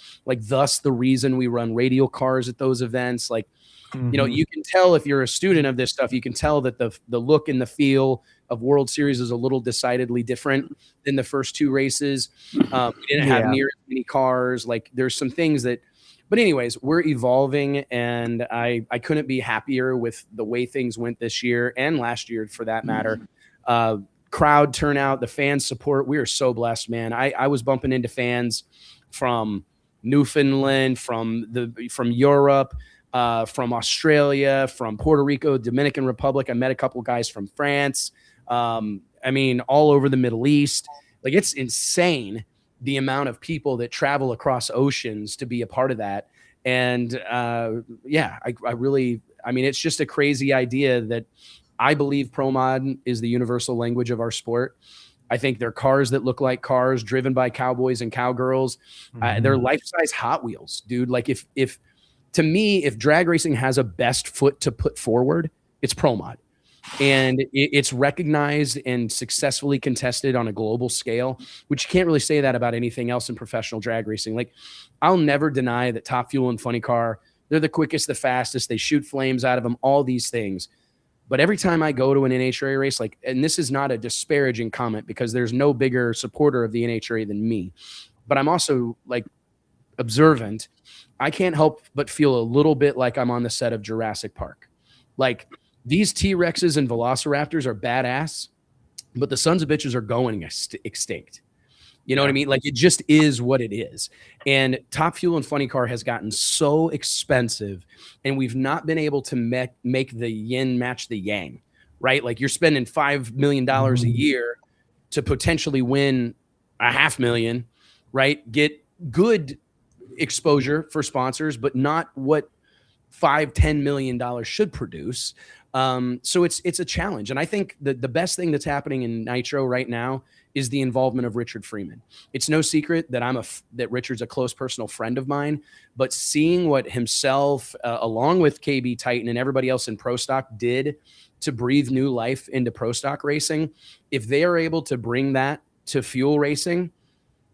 thus the reason we run radial cars at those events. Like, you can tell if you're a student of this stuff, you can tell that the look and the feel of World Series is a little decidedly different than the first two races. We didn't have near as many cars. Like, there's some things that, but anyways, we're evolving, and I couldn't be happier with the way things went this year and last year for that matter. Crowd turnout, the fan support, we are so blessed, man. I was bumping into fans from Newfoundland, from Europe, from Australia, from Puerto Rico, Dominican Republic. I met a couple guys from France. I mean, all over the Middle East. Like, it's insane the amount of people that travel across oceans to be a part of that. And I really, it's just a crazy idea that I believe Pro Mod is the universal language of our sport. I think they're cars that look like cars driven by cowboys and cowgirls. They're life-size Hot Wheels, dude. Like, if to me, if drag racing has a best foot to put forward, it's Pro Mod. And it's recognized and successfully contested on a global scale, which you can't really say that about anything else in professional drag racing. Like, I'll never deny that Top Fuel and Funny Car, they're the quickest, the fastest. They shoot flames out of them, all these things. But every time I go to an NHRA race, and this is not a disparaging comment because there's no bigger supporter of the NHRA than me, but I'm also observant. I can't help but feel a little bit like I'm on the set of Jurassic Park. Like, these T-Rexes and Velociraptors are badass, but the sons of bitches are going extinct. You know what I mean? Like, it just is what it is. And Top Fuel and Funny Car has gotten so expensive, and we've not been able to make the yin match the yang, right? Like, you're spending $5 million a year to potentially win $500,000, right? Get good exposure for sponsors, but not what $5-10 million should produce. So it's a challenge. And I think the best thing that's happening in Nitro right now is the involvement of Richard Freeman. It's no secret that that Richard's a close personal friend of mine, but seeing what himself, along with KB Titan and everybody else in Pro Stock did to breathe new life into Pro Stock racing, if they are able to bring that to fuel racing,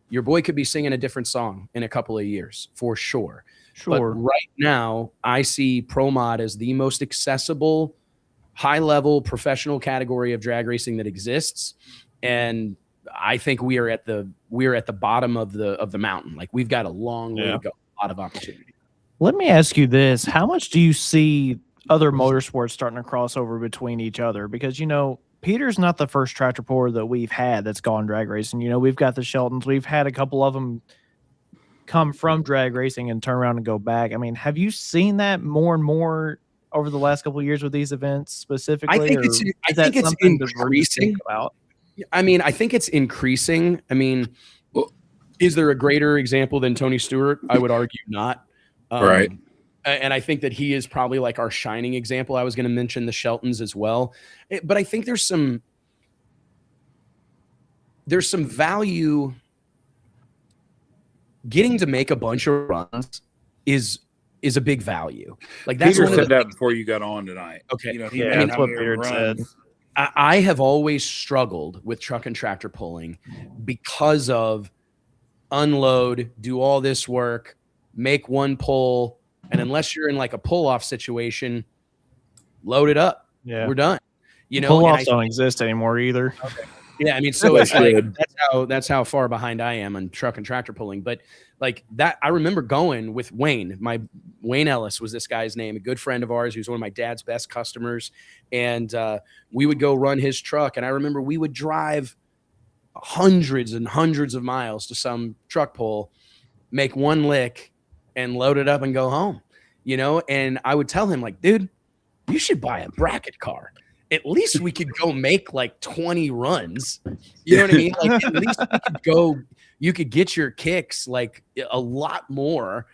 your boy could be singing a different song in a couple of years for sure. But right now, I see Pro Mod as the most accessible, high-level professional category of drag racing that exists, and I think we are at the bottom of the mountain. Like, we've got a long way to go, a lot of opportunity. Let me ask you this: how much do you see other motorsports starting to cross over between each other? Because Peter's not the first tractor puller that we've had that's gone drag racing. We've got the Sheltons. We've had a couple of them come from drag racing and turn around and go back. I mean, have you seen that more and more over the last couple of years with these events specifically? I think it's increasing. I think it's increasing. I mean, is there a greater example than Tony Stewart? I would argue not. Right. And I think that he is probably like our shining example. I was going to mention the Sheltons as well, but I think there's some value. Getting to make a bunch of runs is a big value. Like that's Peter one of said the that before you got on tonight. Okay. You know, he Yeah, mentioned that's how what many Peter said. runs. I have always struggled with truck and tractor pulling because of unload, do all this work, make one pull, and unless you're in like a pull-off situation, load it up. Yeah. We're done. You know, Pull-offs don't exist anymore either. yeah, I mean, so They it's like should. that's how far behind I am on truck and tractor pulling. But like that, I remember going with Wayne. Wayne Ellis was this guy's name, a good friend of ours. He was one of my dad's best customers, and we would go run his truck. And I remember we would drive hundreds and hundreds of miles to some truck pull, make one lick, and load it up and go home. You know, and I would tell him like, dude, you should buy a bracket car. At least we could go make like 20 runs. You know what I mean? Like at least we could go, you could get your kicks like a lot more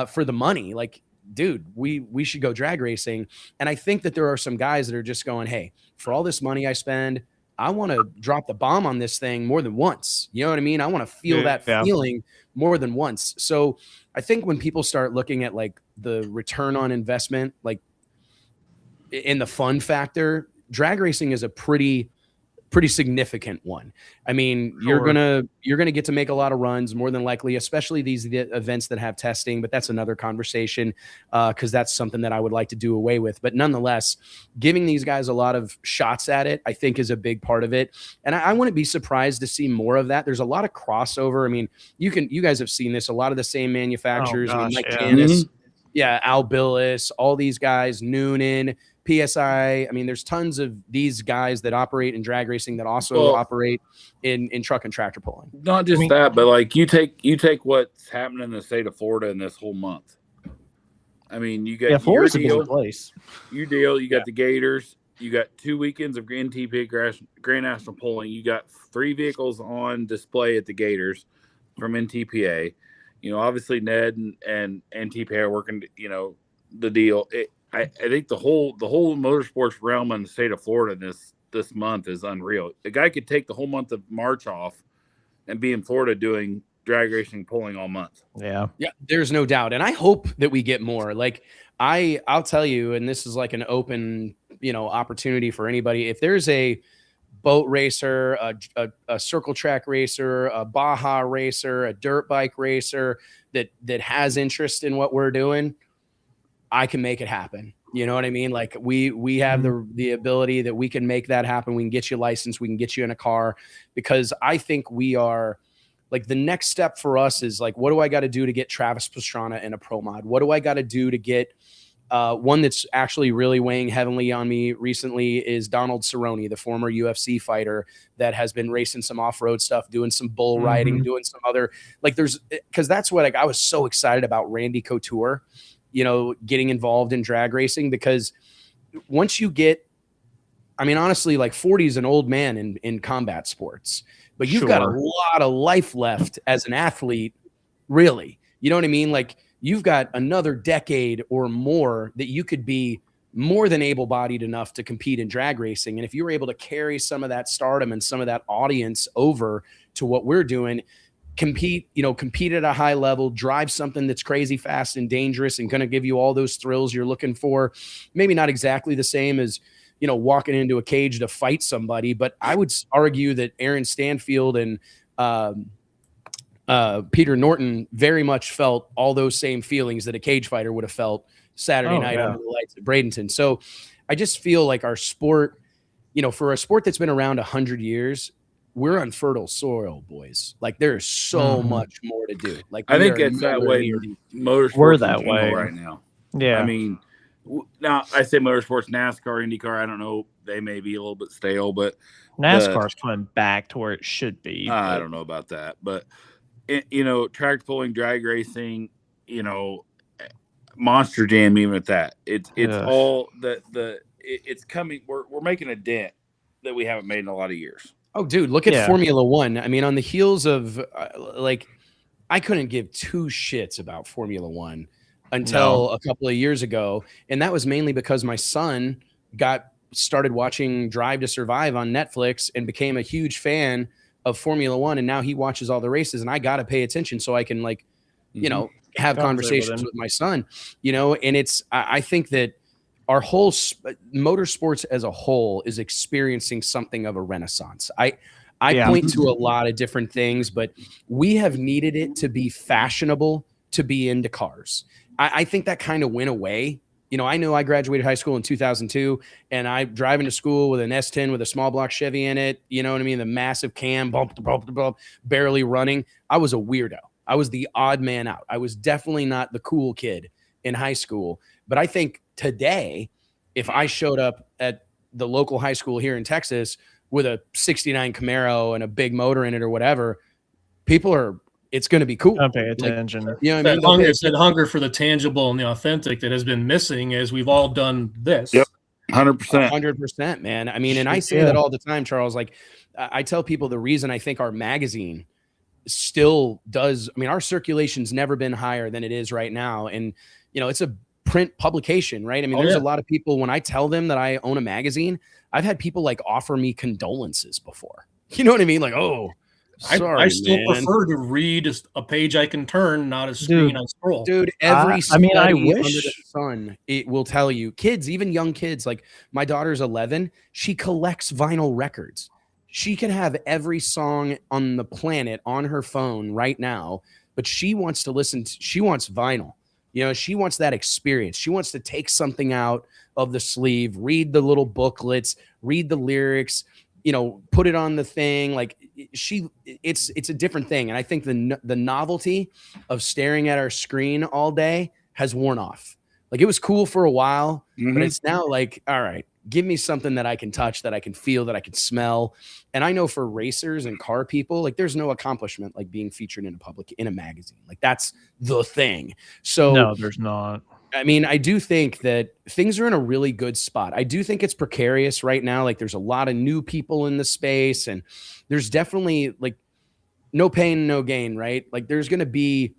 for the money. Like, dude, we should go drag racing. And I think that there are some guys that are just going, hey, for all this money I spend, I want to drop the bomb on this thing more than once. You know what I mean? I want to feel that feeling more than once. So I think when people start looking at like the return on investment, like in the fun factor, drag racing is a pretty significant one. I mean, you're gonna get to make a lot of runs more than likely, especially the events that have testing, but that's another conversation because that's something that I would like to do away with. But nonetheless, giving these guys a lot of shots at it, I think, is a big part of it. And I wouldn't be surprised to see more of that. There's a lot of crossover. I mean, you guys have seen this, a lot of the same manufacturers. I mean, Mike Janis, Al Billis, all these guys, Noonan, PSI. I mean, there's tons of these guys that operate in drag racing that also operate in truck and tractor pulling. Not just that, but like you take what's happening in the state of Florida in this whole month. I mean, you got Florida's a busy place. You got the Gators. You got 2 weekends of NTPA Grand National Pulling. You got 3 vehicles on display at the Gators from NTPA. You know, obviously Ned and NTPA are working, you know, the deal. I think the whole motorsports realm in the state of Florida this month is unreal. A guy could take the whole month of March off and be in Florida doing drag racing pulling all month. Yeah, there's no doubt. And I hope that we get more. Like I'll tell you, and this is like an open, you know, opportunity for anybody. If there's a boat racer, a circle track racer, a Baja racer, a dirt bike racer that has interest in what we're doing, I can make it happen. You know what I mean? Like we have the ability that we can make that happen. We can get you licensed. We can get you in a car, because I think we are like, the next step for us is like, what do I got to do to get Travis Pastrana in a pro mod? What do I got to do to get one that's actually really weighing heavily on me recently is Donald Cerrone, the former UFC fighter that has been racing some off-road stuff, doing some bull riding, doing some other, like because that's what I was so excited about Randy Couture, you know, getting involved in drag racing, because once you get, I mean, honestly, like 40 is an old man in combat sports, but you've got a lot of life left as an athlete, really. You know what I mean? Like you've got another decade or more that you could be more than able-bodied enough to compete in drag racing. And if you were able to carry some of that stardom and some of that audience over to what we're doing, compete at a high level, drive something that's crazy fast and dangerous and going to give you all those thrills you're looking for. Maybe not exactly the same as, you know, walking into a cage to fight somebody, but I would argue that Aaron Stanfield and Peter Norton very much felt all those same feelings that a cage fighter would have felt Saturday night under the lights at Bradenton. So I just feel like our sport, you know, for a sport that's been around 100 years, we're on fertile soil, boys. Like there's so much more to do. Like I think it's that way. Motorsports we're that way right now. Yeah. I mean, now I say motorsports, NASCAR, IndyCar. I don't know. They may be a little bit stale, but NASCAR's coming back to where it should be. I don't know about that, but you know, tractor pulling, drag racing, you know, Monster Jam, even at that, it's all it's coming. We're making a dent that we haven't made in a lot of years. Oh, dude, look at Formula One. I mean, on the heels of like, I couldn't give two shits about Formula One until a couple of years ago. And that was mainly because my son started watching Drive to Survive on Netflix and became a huge fan of Formula One. And now he watches all the races, and I got to pay attention so I can have conversations with my son, and I think that our whole motorsports as a whole is experiencing something of a renaissance. I point to a lot of different things, but we have needed it to be fashionable to be into cars. I think that kind of went away. I know I graduated high school in 2002, and I driving to school with an S10 with a small block Chevy in it. You know what I mean? The massive cam, bump, barely running. I was a weirdo. I was the odd man out. I was definitely not the cool kid in high school. But I think today, if I showed up at the local high school here in Texas with a 69 Camaro and a big motor in it or whatever, it's going to be cool. I'll pay attention. That hunger for the tangible and the authentic that has been missing as we've all done this. Yep. 100%. 100%, man. I mean, and I say that all the time, Charles. Like, I tell people the reason I think our magazine still does. I mean, our circulation's never been higher than it is right now. And, it's a print publication, right? I mean, there's a lot of people, when I tell them that I own a magazine, I've had people offer me condolences before. You know what I mean? Like, oh, sorry, I still prefer to read a page I can turn, not a screen I scroll. Dude, I wish under the sun, it will tell you. Kids, even young kids, like my daughter's 11, she collects vinyl records. She can have every song on the planet on her phone right now, but she wants to she wants vinyl. She wants that experience. She wants to take something out of the sleeve, read the little booklets, read the lyrics, put it on the thing. Like it's a different thing. And I think the novelty of staring at our screen all day has worn off. Like it was cool for a while, but it's now like, all right, give me something that I can touch, that I can feel, that I can smell. And I know for racers and car people, like there's no accomplishment like being featured in a magazine. Like that's the thing. So no, there's not. I mean, I do think that things are in a really good spot. I do think it's precarious right now. Like there's a lot of new people in the space, and there's definitely like no pain, no gain, right? Like there's going to be,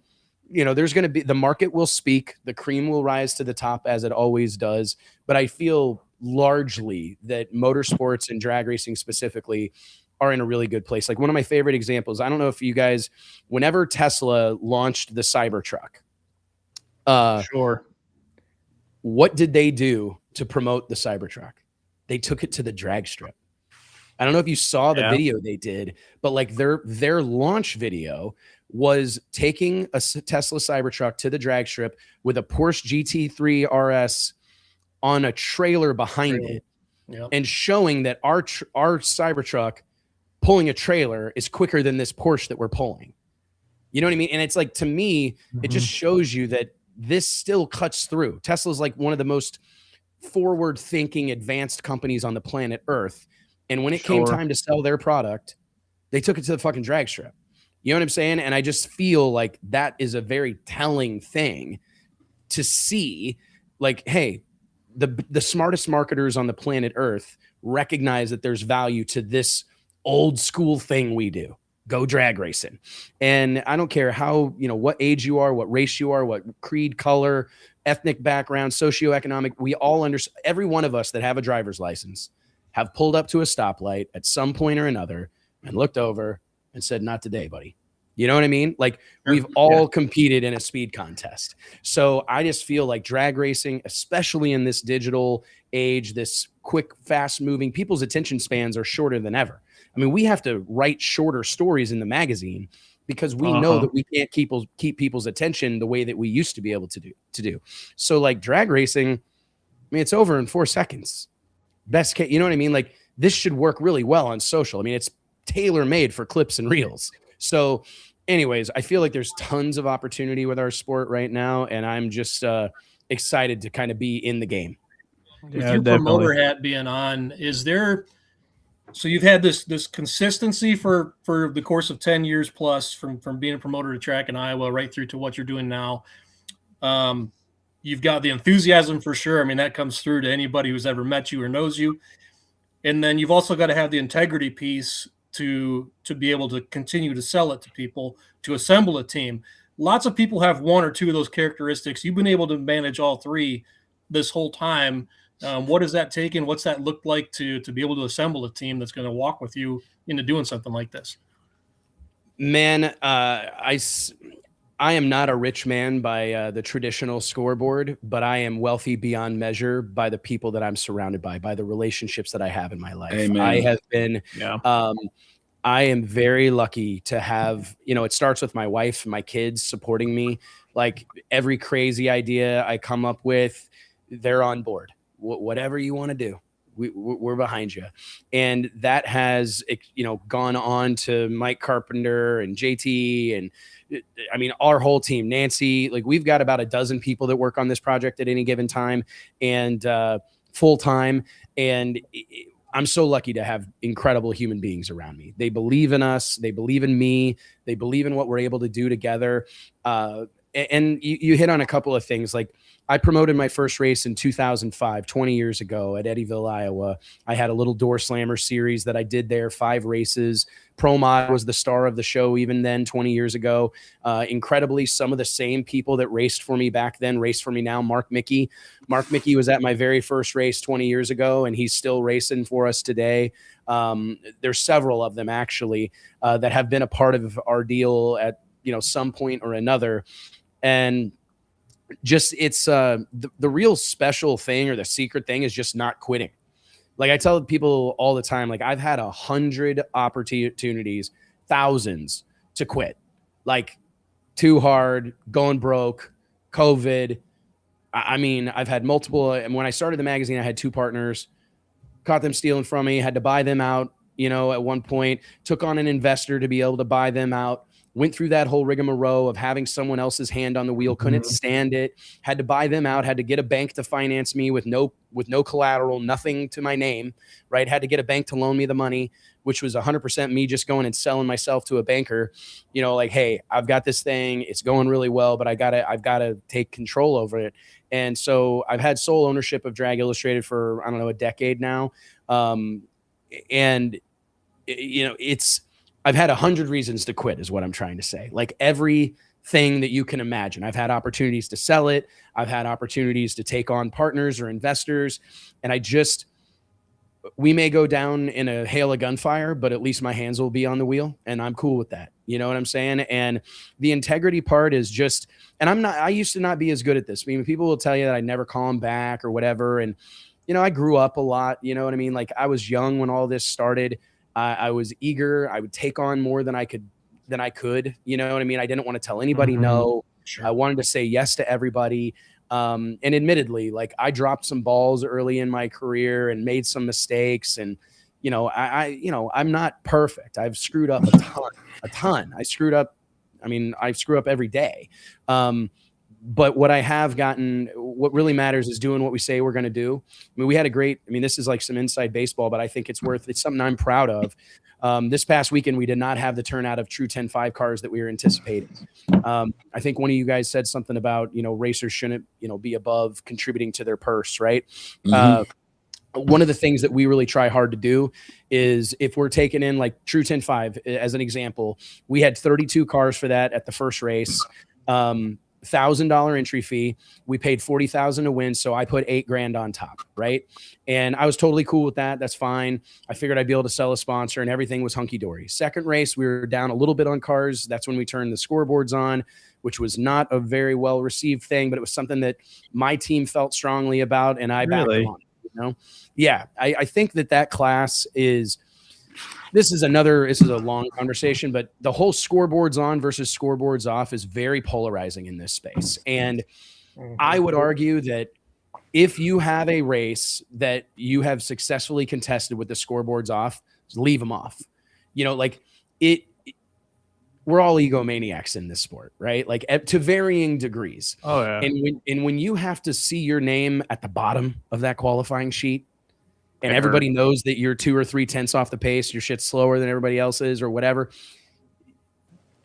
the market will speak, the cream will rise to the top as it always does. But I feel largely that motorsports and drag racing specifically are in a really good place. Like one of my favorite examples, I don't know if you guys, whenever Tesla launched the Cybertruck, sure. What did they do to promote the Cybertruck? They took it to the drag strip. I don't know if you saw the video they did, but like their launch video was taking a Tesla Cybertruck to the drag strip with a Porsche GT3 RS on a trailer behind it, and showing that our Cybertruck pulling a trailer is quicker than this Porsche that we're pulling. You know what I mean? And it's like, to me, it just shows you that this still cuts through. Tesla's like one of the most forward-thinking, advanced companies on the planet Earth. And when it came time to sell their product, they took it to the fucking drag strip. You know what I'm saying? And I just feel like that is a very telling thing to see. Like, hey, the smartest marketers on the planet Earth recognize that there's value to this old school thing we do. Go drag racing. And I don't care how, what age you are, what race you are, what creed, color, ethnic background, socioeconomic, we all understand. Every one of us that have a driver's license have pulled up to a stoplight at some point or another and looked over and said, not today, buddy. You know what I mean? Like we've all competed in a speed contest. So I just feel like drag racing, especially in this digital age, this quick, fast moving, people's attention spans are shorter than ever. I mean, we have to write shorter stories in the magazine because we know that we can't keep people's attention the way that we used to be able to do. So like drag racing, I mean, it's over in 4 seconds. Best case, you know what I mean? Like this should work really well on social. I mean, it's tailor made for clips and reels. So anyways, I feel like there's tons of opportunity with our sport right now. And I'm just excited to kind of be in the game. With your promoter hat being on, is there, so you've had this consistency for the course of 10 years plus from being a promoter to track in Iowa right through to what you're doing now. You've got the enthusiasm for sure. I mean, that comes through to anybody who's ever met you or knows you. And then you've also got to have the integrity piece to be able to continue to sell it to people, to assemble a team. lots of people have one or two of those characteristics. You've been able to manage all three this whole time. What does that take, and what's that look like to be able to assemble a team that's going to walk with you into doing something like this? Man, I am not a rich man by the traditional scoreboard, but I am wealthy beyond measure by the people that I'm surrounded by the relationships that I have in my life. Amen. I have been, I am very lucky to have, it starts with my wife and my kids supporting me. Like every crazy idea I come up with, they're on board. Whatever you want to do, we're behind you. And that has, gone on to Mike Carpenter and JT and I mean, our whole team, Nancy, like we've got about a dozen people that work on this project at any given time and full time. And I'm so lucky to have incredible human beings around me. They believe in us. They believe in me. They believe in what we're able to do together. And you hit on a couple of things. Like I promoted my first race in 2005, 20 years ago at Eddyville, Iowa. I had a little door slammer series that I did there, 5 races. Pro Mod was the star of the show even then, 20 years ago. Incredibly, some of the same people that raced for me back then raced for me now. Mark Mickey was at my very first race 20 years ago, and he's still racing for us today. There's several of them actually that have been a part of our deal at some point or another. And just it's the real special thing or the secret thing is just not quitting. Like I tell people all the time, like I've had 100 opportunities, thousands to quit, like too hard, going broke, COVID. I mean, I've had multiple. And when I started the magazine, I had 2 partners, caught them stealing from me, had to buy them out, at one point, took on an investor to be able to buy them out. Went through that whole rigmarole of having someone else's hand on the wheel, couldn't stand it, had to buy them out, had to get a bank to finance me with no collateral, nothing to my name, right? Had to get a bank to loan me the money, which was 100% me just going and selling myself to a banker, like, hey, I've got this thing, it's going really well, but I've got to take control over it. And so I've had sole ownership of Drag Illustrated for, I don't know, a decade now. And I've had 100 reasons to quit is what I'm trying to say. Like everything that you can imagine. I've had opportunities to sell it. I've had opportunities to take on partners or investors. And we may go down in a hail of gunfire, but at least my hands will be on the wheel and I'm cool with that. You know what I'm saying? And the integrity part is just, and I used to not be as good at this. I mean, people will tell you that I never call them back or whatever. And, I grew up a lot, you know what I mean? Like I was young when all this started. I was eager. I would take on more than I could, you know what I mean? I didn't want to tell anybody no. Sure. I wanted to say yes to everybody. And admittedly, like I dropped some balls early in my career and made some mistakes. And, I'm not perfect. I've screwed up a ton. I screw up every day. But what I have gotten, what really matters is doing what we say we're going to do. I mean, we had this is like some inside baseball, but I think it's something I'm proud of. This past weekend, we did not have the turnout of true 10.5 cars that we were anticipating. I think one of you guys said something about, racers shouldn't, be above contributing to their purse, right? Mm-hmm. One of the things that we really try hard to do is if we're taking in like true 10.5 as an example, we had 32 cars for that at the first race. $1,000 entry fee. We paid $40,000 to win. So I put $8,000 on top. Right. And I was totally cool with that. That's fine. I figured I'd be able to sell a sponsor and everything was hunky dory. Second race, we were down a little bit on cars. That's when we turned the scoreboards on, which was not a very well received thing, but it was something that my team felt strongly about. And I backed them on, Yeah. I think that class is, this is a long conversation, but the whole scoreboards on versus scoreboards off is very polarizing in this space. And I would argue that if you have a race that you have successfully contested with the scoreboards off, leave them off. We're all egomaniacs in this sport, right? Like to varying degrees. Oh yeah. And when you have to see your name at the bottom of that qualifying sheet, and everybody knows that you're 2 or 3 tenths off the pace, your shit's slower than everybody else's or whatever,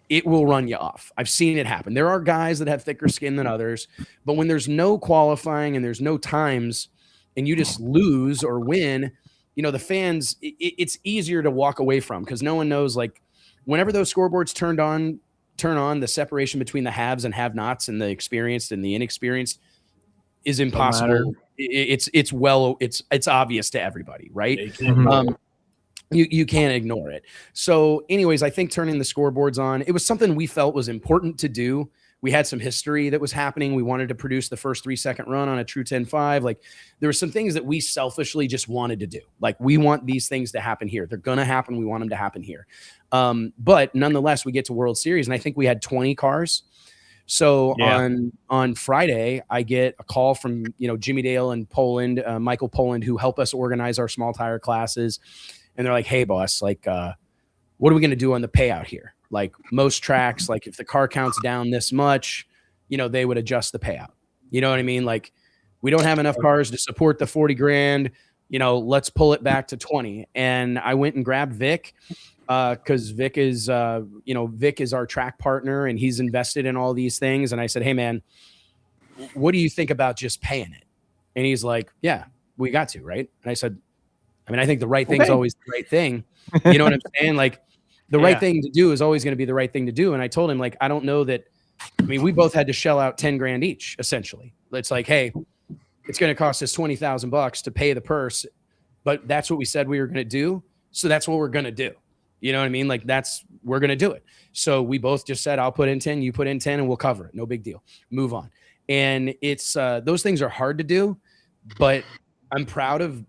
it will run you off. I've seen it happen. There are guys that have thicker skin than others, but when there's no qualifying and there's no times and you just lose or win, the fans, it's easier to walk away from because no one knows, like, whenever those scoreboards turned on, turn on, the separation between the haves and have-nots and the experienced and the inexperienced is impossible. It's obvious to everybody, right? You can't ignore it. So anyways, I think turning the scoreboards on, it was something we felt was important to do. We had some history that was happening. We wanted to produce the first 3-second run on a true 10.5. Like there were some things that we selfishly just wanted to do. Like we want these things to happen here. They're going to happen. We want them to happen here. But nonetheless, we get to World Series and I think we had 20 cars. So on Friday, I get a call from, Jimmy Dale and Poland, Michael Poland, who help us organize our small tire classes. And they're like, hey boss, like, what are we going to do on the payout here? Like most tracks, like if the car counts down this much, they would adjust the payout. You know what I mean? Like we don't have enough cars to support the 40 grand, let's pull it back to 20. And I went and grabbed Vic, cause Vic is our track partner and he's invested in all these things. And I said, hey man, what do you think about just paying it? And he's like, yeah, we got to, right? And I said, I think the right thing is always the right thing. You know what I'm saying? Like the right thing to do is always going to be the right thing to do. And I told him, like, I don't know that. We both had to shell out 10 grand each, essentially. It's like, hey, it's going to cost us $20,000 to pay the purse, but that's what we said we were going to do. So that's what we're going to do. You know what I mean? Like we're going to do it. So we both just said, I'll put in 10, you put in 10 and we'll cover it. No big deal. Move on. And it's, those things are hard to do, but I'm proud of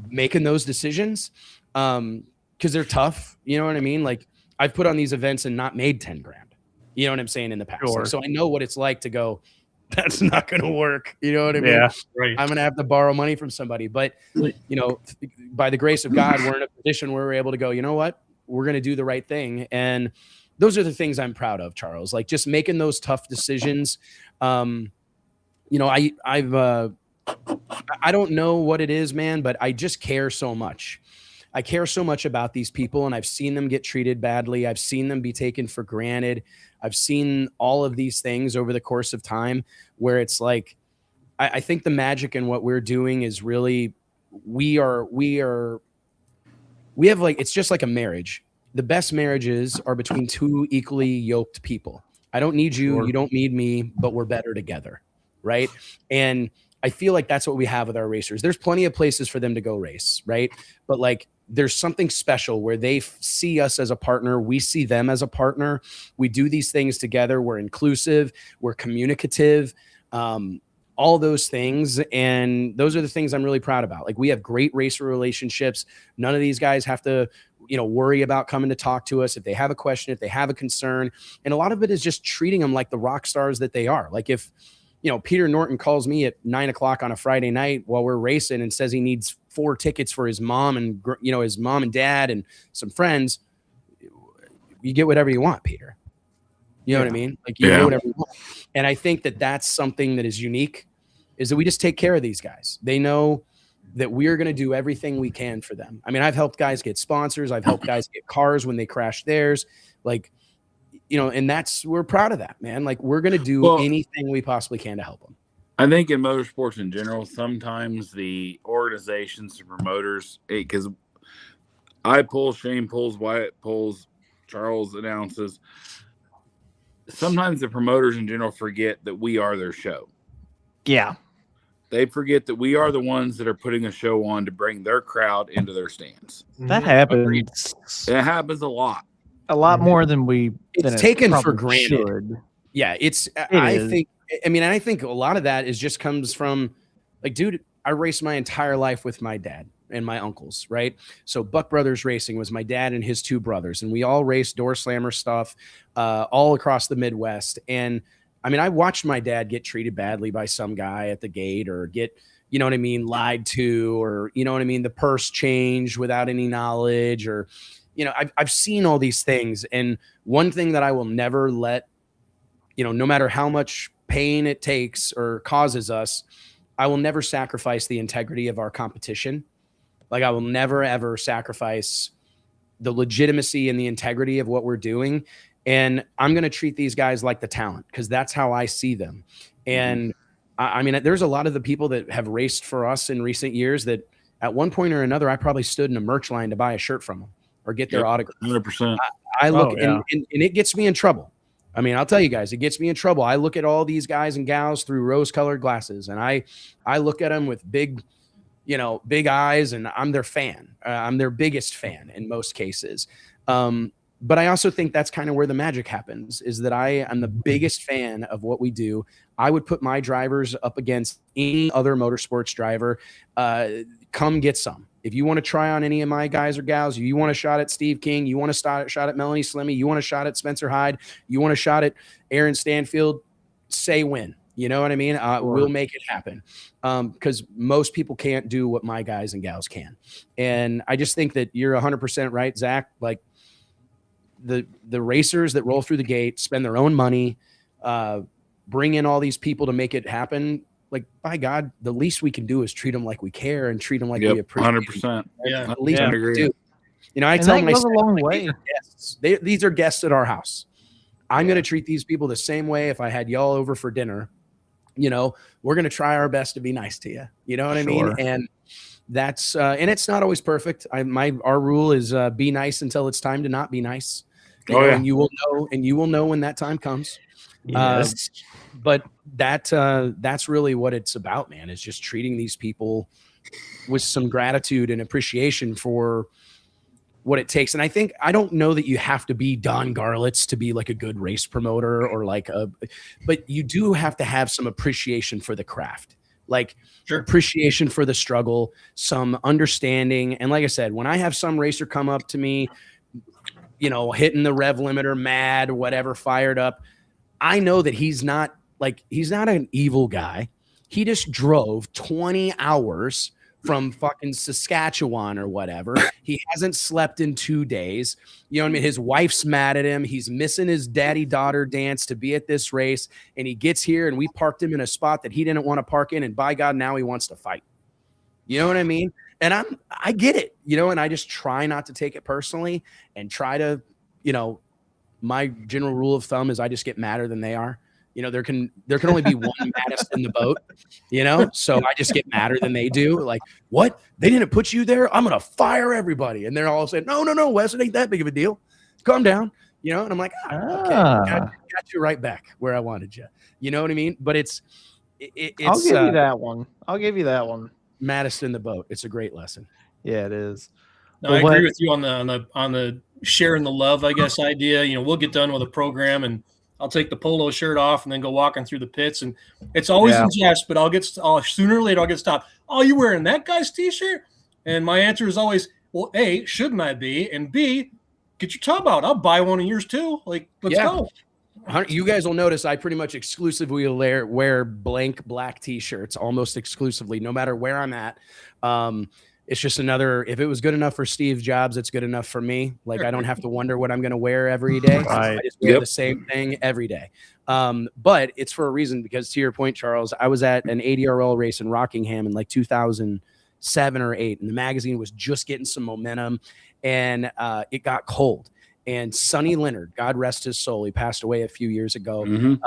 making those decisions. Cause they're tough. You know what I mean? Like I've put on these events and not made 10 grand, you know what I'm saying, in the past. Sure. Like, so I know what it's like to go, that's not going to work. You know what I mean? Yeah, right. I'm going to have to borrow money from somebody, but by the grace of God, we're in a position where we're able to go, you know what, we're going to do the right thing. And those are the things I'm proud of, Charles, like just making those tough decisions. I don't know what it is, man, but I just care so much. I care so much about these people, and I've seen them get treated badly. I've seen them be taken for granted. I've seen all of these things over the course of time where it's like, I think the magic in what we're doing is really, we have like, it's just like a marriage. The best marriages are between two equally yoked people. I don't need you. Sure. You don't need me, but we're better together. Right. And I feel like that's what we have with our racers. There's plenty of places for them to go race. Right. But like, there's something special where they see us as a partner. We see them as a partner. We do these things together. We're inclusive. We're communicative. All those things. And those are the things I'm really proud about. Like we have great racer relationships. None of these guys have to, worry about coming to talk to us if they have a question, if they have a concern. And a lot of it is just treating them like the rock stars that they are. Like if, Peter Norton calls me at 9:00 on a Friday night while we're racing and says he needs 4 tickets for his mom and, his mom and dad and some friends, you get whatever you want, Peter. You know what I mean? Like you get whatever you want. And I think that that's something that is unique, is that we just take care of these guys. They know that we're going to do everything we can for them. I've helped guys get sponsors. I've helped guys get cars when they crash theirs. Like, and we're proud of that, man. Like we're going to do anything we possibly can to help them. I think in motorsports in general, sometimes the organizations, the promoters, because I pull, Shane pulls, Wyatt pulls, Charles announces. Sometimes the promoters in general forget that we are their show. Yeah. They forget that we are the ones that are putting a show on to bring their crowd into their stands. That happens. It happens a lot. A lot more than it's taken for granted. Should. Yeah, I think a lot of that just comes from, like, dude, I raced my entire life with my dad and my uncles, right? So Buck Brothers Racing was my dad and his 2 brothers, and we all raced door slammer stuff all across the Midwest. And I watched my dad get treated badly by some guy at the gate, or get, lied to, or, the purse changed without any knowledge, or, I've seen all these things. And one thing that I will never let, no matter how much pain it takes or causes us, I will never sacrifice the integrity of our competition. Like I will never, ever sacrifice the legitimacy and the integrity of what we're doing. And I'm going to treat these guys like the talent, because that's how I see them. And there's a lot of the people that have raced for us in recent years that at one point or another, I probably stood in a merch line to buy a shirt from them or get their autograph. 100%. I look yeah. and it gets me in trouble. I mean, I'll tell you guys, it gets me in trouble. I look at all these guys and gals through rose-colored glasses, and I look at them with big eyes, and I'm their fan. I'm their biggest fan in most cases. But I also think that's kind of where the magic happens, is that I am the biggest fan of what we do. I would put my drivers up against any other motorsports driver. Come get some. If you want to try on any of my guys or gals, you want a shot at Steve King, you want a shot at Melanie Slimmy, you want a shot at Spencer Hyde, you want a shot at Aaron Stanfield, say when. You know what I mean? We'll make it happen, because most people can't do what my guys and gals can. And I just think that you're 100% right, Zach. Like the racers that roll through the gate, spend their own money, bring in all these people to make it happen. Like, by God, the least we can do is treat them like we care and treat them like we appreciate 100%. Yeah. At least I we agree. do. You know, I And tell that them, goes a long like, way. these are guests. These are guests at our house. I'm going to treat these people the same way if I had y'all over for dinner. You know, we're going to try our best to be nice to you. You know what I mean? Sure. And that's and it's not always perfect. Our rule is be nice until it's time to not be nice. You know, yeah. and you will know when that time comes. Yes. But that's really what it's about, man. Is just treating these people with some gratitude and appreciation for what it takes. And I don't know that you have to be Don Garlitz to be like a good race promoter or but you do have to have some appreciation for the craft, like appreciation for the struggle, some understanding. And like I said, when I have some racer come up to me, you know, hitting the rev limiter, mad, whatever, fired up, I know that he's not an evil guy. He just drove 20 hours from fucking Saskatchewan or whatever. He hasn't slept in 2 days. You know what I mean? His wife's mad at him. He's missing his daddy-daughter dance to be at this race. And he gets here and we parked him in a spot that he didn't want to park in. And by God, now he wants to fight. You know what I mean? And I get it, you know, and I just try not to take it personally and try to, you know, my general rule of thumb is I just get madder than they are. You know, there can only be one maddest in the boat, you know? So I just get madder than they do. Like, what? They didn't put you there? I'm going to fire everybody. And they're all saying, no, Wes, it ain't that big of a deal. Calm down. You know? And I'm like, okay, got you right back where I wanted you. You know what I mean? But it's I'll give you that one. I'll give you that one. Maddest in the boat. It's a great lesson. Yeah, it is. No, I agree with you on the sharing the love, I guess, idea. You know, we'll get done with a program and I'll take the polo shirt off and then go walking through the pits. And it's always in jest, but sooner or later I'll get stopped. Oh, you wearing that guy's t-shirt? And my answer is always, well, A, shouldn't I be? And B, get your tub out. I'll buy one of yours too. Like, let's go. You guys will notice I pretty much exclusively wear blank black t-shirts almost exclusively, no matter where I'm at. It's just another, if it was good enough for Steve Jobs, it's good enough for me. Like, I don't have to wonder what I'm going to wear every day. Right. I just wear the same thing every day. But it's for a reason, because to your point, Charles, I was at an ADRL race in Rockingham in like 2007 or 8, and the magazine was just getting some momentum, and it got cold. And Sonny Leonard, God rest his soul, he passed away a few years ago.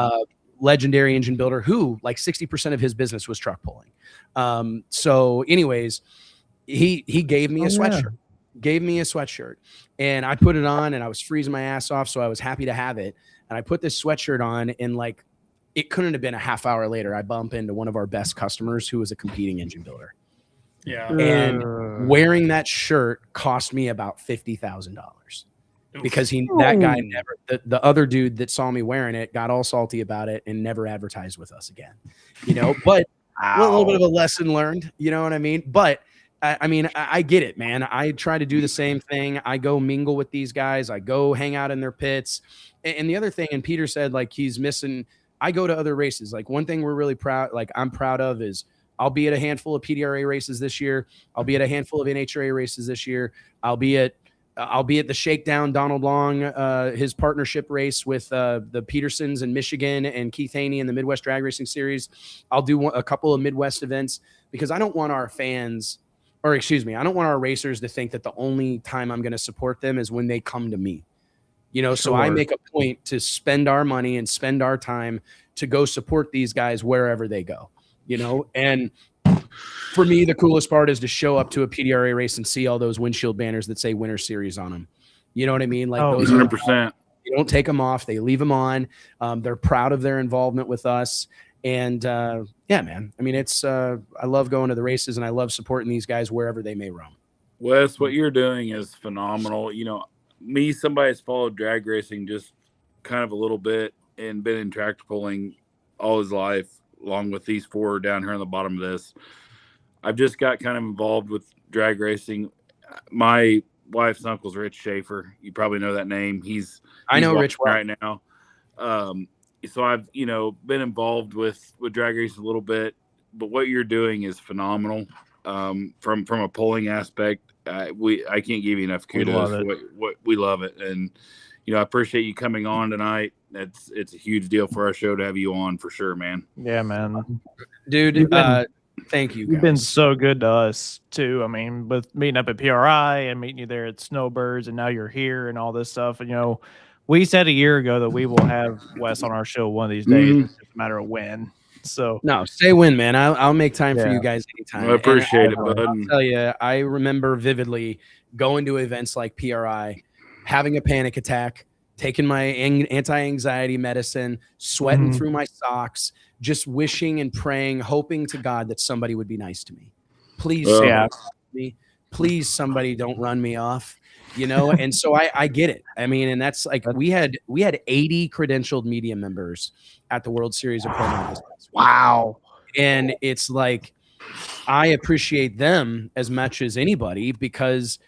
Legendary engine builder who like 60% of his business was truck pulling. So anyways, he gave me a sweatshirt, and I put it on and I was freezing my ass off. So I was happy to have it. And I put this sweatshirt on, and like, it couldn't have been a half hour later, I bump into one of our best customers who was a competing engine builder. Yeah. And wearing that shirt cost me about $50,000. Because that guy never, the other dude that saw me wearing it got all salty about it and never advertised with us again, you know. But a little bit of a lesson learned, you know what I mean? But I mean, I get it, man. I try to do the same thing. I go mingle with these guys. I go hang out in their pits. And the other thing, and Peter said, like, he's missing, I go to other races. Like, one thing we're really proud, like, I'm proud of is I'll be at a handful of PDRA races this year. I'll be at a handful of NHRA races this year. I'll be at the Shakedown, Donald Long, his partnership race with the Petersons in Michigan and Keith Haney in the Midwest Drag Racing Series. I'll do a couple of Midwest events, because I don't want our fans, or excuse me, I don't want our racers to think that the only time I'm going to support them is when they come to me. You know, so I make a point to spend our money and spend our time to go support these guys wherever they go, you know. And for me, the coolest part is to show up to a PDRA race and see all those windshield banners that say Winter Series on them. You know what I mean? Like Oh, those are 100%. they don't take them off. They leave them on. They're proud of their involvement with us. And yeah, man. I mean, it's I love going to the races, and I love supporting these guys wherever they may roam. Wes, what you're doing is phenomenal. You know, me, somebody that's followed drag racing just kind of a little bit and been in tractor pulling all his life, along with these four down here on the bottom of this. I've just got kind of involved with drag racing. My wife's uncle's Rich Schaefer. You probably know that name. I know Rich well. right now. So I've, been involved with drag racing a little bit, but what you're doing is phenomenal. From a polling aspect, I can't give you enough kudos. What we love it, and I appreciate you coming on tonight. It's a huge deal for our show to have you on for sure, man. Yeah, man, dude. Thank you. You've been so good to us too. I mean, with meeting up at PRI and meeting you there at Snowbirds, and now you're here and all this stuff. And we said a year ago that we will have Wes on our show one of these days. Mhm. It's just a matter of when. So no, say when, man. I'll make time for you guys anytime. I appreciate it, bud. I'll tell you, I remember vividly going to events like PRI, having a panic attack, taking my anti-anxiety medicine, sweating through my socks, just wishing and praying, hoping to God that somebody would be nice to me. Please, please, somebody don't run me off. And so I get it. I mean, and that's like we had 80 credentialed media members at the World Series of Pro Models. wow. And it's like I appreciate them as much as anybody because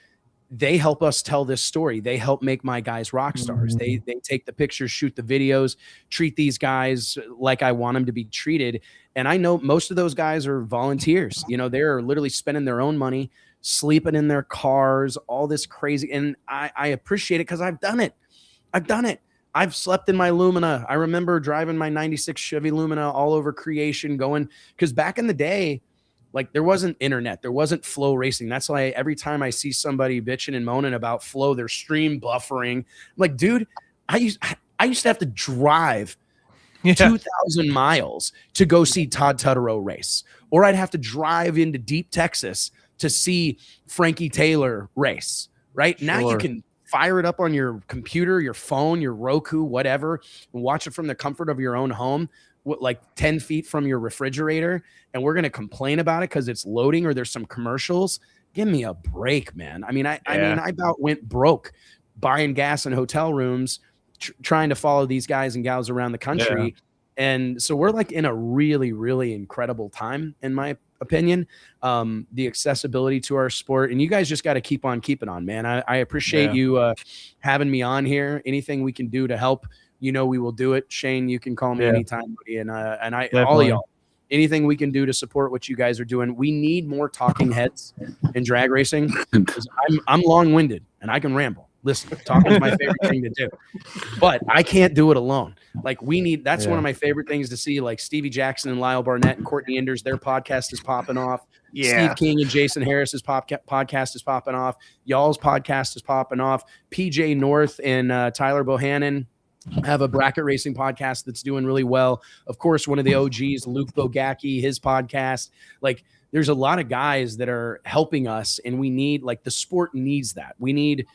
they help us tell this story. They help make my guys rock stars. They take the pictures, shoot the videos, treat these guys like I want them to be treated. And I know most of those guys are volunteers. They're literally spending their own money, sleeping in their cars, all this crazy. And I appreciate it because I've done it. I've slept in my Lumina. I remember driving my 96 Chevy Lumina all over creation going, because back in the day, like there wasn't internet, there wasn't flow racing. That's why every time I see somebody bitching and moaning about flow, their stream buffering, I'm like, dude, I used to have to drive 2,000 miles to go see Todd Tutterow race, or I'd have to drive into deep Texas to see Frankie Taylor race. Right now, you can fire it up on your computer, your phone, your Roku, whatever, and watch it from the comfort of your own home, like 10 feet from your refrigerator. And we're going to complain about it because it's loading or there's some commercials. Give me a break, man. I mean, I about went broke buying gas in hotel rooms, trying to follow these guys and gals around the country. Yeah. And so we're like in a really, really incredible time, in my opinion. The accessibility to our sport, and you guys just got to keep on keeping on, man. I appreciate you having me on here. Anything we can do to help, we will do it. Shane, you can call me anytime, buddy. And I Definitely. All of y'all, anything we can do to support what you guys are doing. We need more talking heads in drag racing. I'm long-winded and I can ramble. Listen, talking is my favorite thing to do, but I can't do it alone. Like that's one of my favorite things to see, like Stevie Jackson and Lyle Barnett and Courtney Enders, their podcast is popping off. Steve King and Jason Harris's podcast is popping off. Y'all's podcast is popping off. PJ North and Tyler Bohannon have a bracket racing podcast that's doing really well. Of course, one of the OGs, Luke Bogacki, his podcast. Like there's a lot of guys that are helping us, and we need, like, the sport needs that. We need,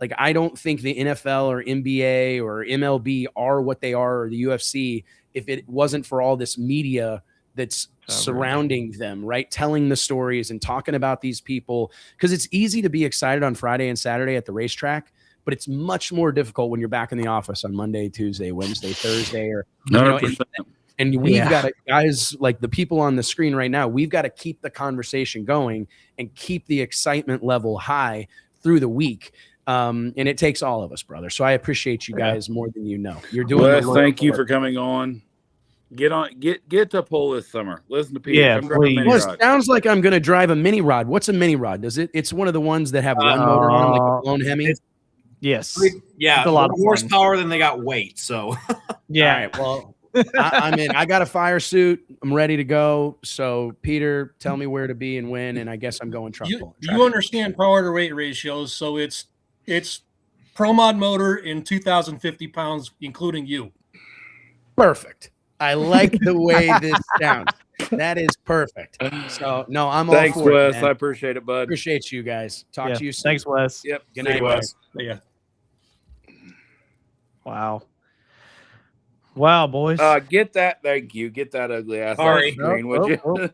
like, I don't think the NFL or NBA or MLB are what they are, or the UFC, if it wasn't for all this media that's surrounding them, right? Telling the stories and talking about these people. Because it's easy to be excited on Friday and Saturday at the racetrack, but it's much more difficult when you're back in the office on Monday, Tuesday, Wednesday, Thursday, or and we've got to, guys, like the people on the screen right now, we've got to keep the conversation going and keep the excitement level high through the week. And it takes all of us, brother. So I appreciate you guys more than you know. You're doing. Wes, thank you for coming on. Get to pull this summer. Listen to Peter. Yeah, please. Well, it sounds like I'm going to drive a mini rod. What's a mini rod? It's one of the ones that have one motor on, like a blown Hemi. Yes. Yeah. It's a lot of horsepower, then they got weight. So yeah. All right, well, I'm in. I got a fire suit. I'm ready to go. So Peter, tell me where to be and when, and I guess I'm going truck pulling. You understand power to weight ratios, so it's Pro Mod motor in 2,050 pounds, including you. Perfect. I like the way this sounds. That is perfect. So no, I'm Thanks, all for Wes. it, man. I appreciate it, bud. Appreciate you guys. Talk to you soon. Thanks, Wes. Yep. Good night, Wes. Yeah. Wow. Wow, boys. Get that. Thank you. Get that ugly ass off Sorry. the screen, would Nope, you? nope,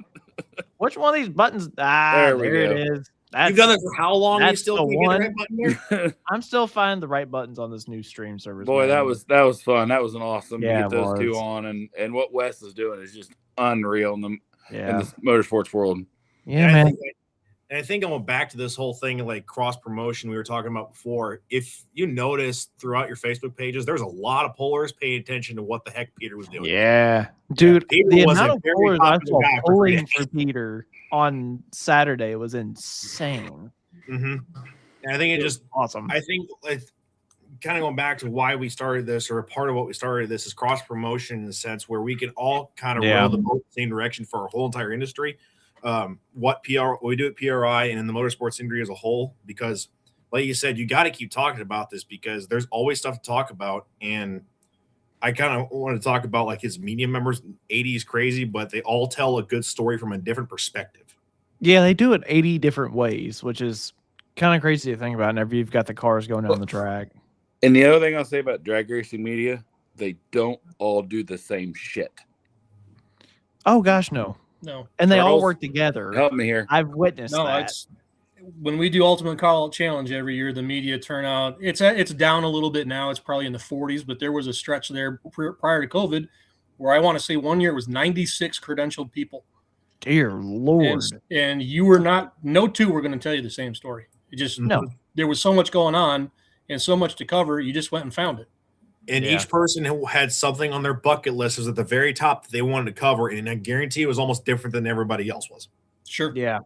Which one of these buttons? There we There go. it is. That's, You've done this for how long? You that's still the can't get the one. right button there? I'm still finding the right buttons on this new stream service. Boy, man. that was fun. That was an awesome Yeah, to get those it two was. on, and what Wes is doing is just unreal in the Yeah. motorsports world. Yeah, And man. I think going back to this whole thing, like cross promotion we were talking about before, if you notice throughout your Facebook pages, there's a lot of pullers paying attention to what the heck Peter was doing. Yeah. Dude, Peter the was amount a of very pullers I popular saw guy for pulling free. for Peter on Saturday was insane. Mm-hmm. And I think it just, awesome. I think like kind of going back to why we started this, or a part of what we started this is cross promotion in the sense where we can all kind of row the boat in the same direction for our whole entire industry. What we do at PRI and in the motorsports industry as a whole, because like you said, you got to keep talking about this because there's always stuff to talk about. And I kind of want to talk about like his media members. 80s crazy, but they all tell a good story from a different perspective. Yeah, they do it 80 different ways, which is kind of crazy to think about whenever you've got the cars going down the track. And the other thing I'll say about drag racing media, they don't all do the same shit. Oh gosh, no. No. And they all Charles, work together. Help me here. I've witnessed No, that. it's when we do Ultimate Call Out Challenge every year, the media turnout, it's down a little bit now. It's probably in the 40s, but there was a stretch there prior to COVID where I want to say one year it was 96 credentialed people. Dear Lord. And you were not, no two were going to tell you the same story. It just, No. There was so much going on and so much to cover. You just went and found it. And Yeah. each person who had something on their bucket list was at the very top that they wanted to cover. And I guarantee it was almost different than everybody else was. Sure. Yeah,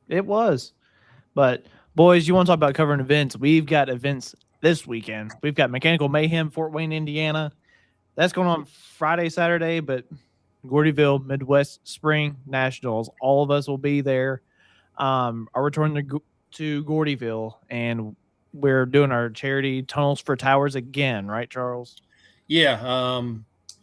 it was. But boys, you want to talk about covering events? We've got events this weekend. We've got Mechanical Mayhem, Fort Wayne, Indiana. That's going on Friday, Saturday, but Gordyville, Midwest Spring Nationals. All of us will be there. Our return to Gordyville, and we're doing our charity Tunnels for Towers again, right, Charles? Yeah.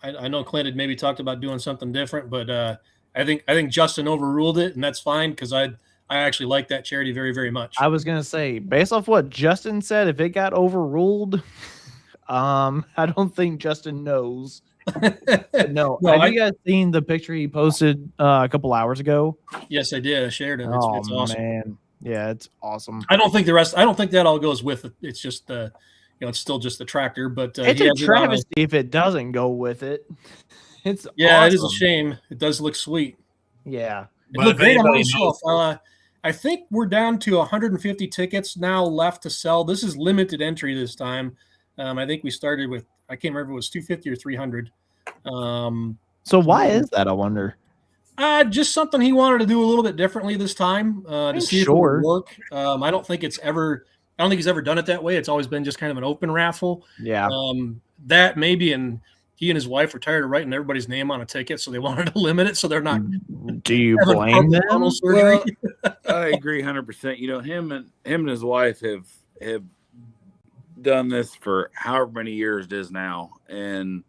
I know Clint had maybe talked about doing something different, but I think Justin overruled it, and that's fine because I actually like that charity very, very much. I was gonna say, based off what Justin said, if it got overruled, I don't think Justin knows. No, have you guys seen the picture he posted a couple hours ago? Yes, I did. I shared it. It's awesome. Man. Yeah, it's awesome. I don't think that all goes with it. It's just it's still just the tractor, but It's a travesty if it doesn't go with it. It's It is a awesome. shame. It does look sweet. Yeah. It looked great on myself. I think we're down to 150 tickets now left to sell. This is limited entry this time. I think we started with, I can't remember if it was 250 or 300. So why is that, I wonder? Just something he wanted to do a little bit differently this time to see if it would work. I don't think he's ever done it that way. It's always been just kind of an open raffle. Yeah. That maybe, and he and his wife were tired of writing everybody's name on a ticket, so they wanted to limit it so they're not. Do you blame them? Well, I agree 100%. You know, him and his wife have done this for however many years it is now, and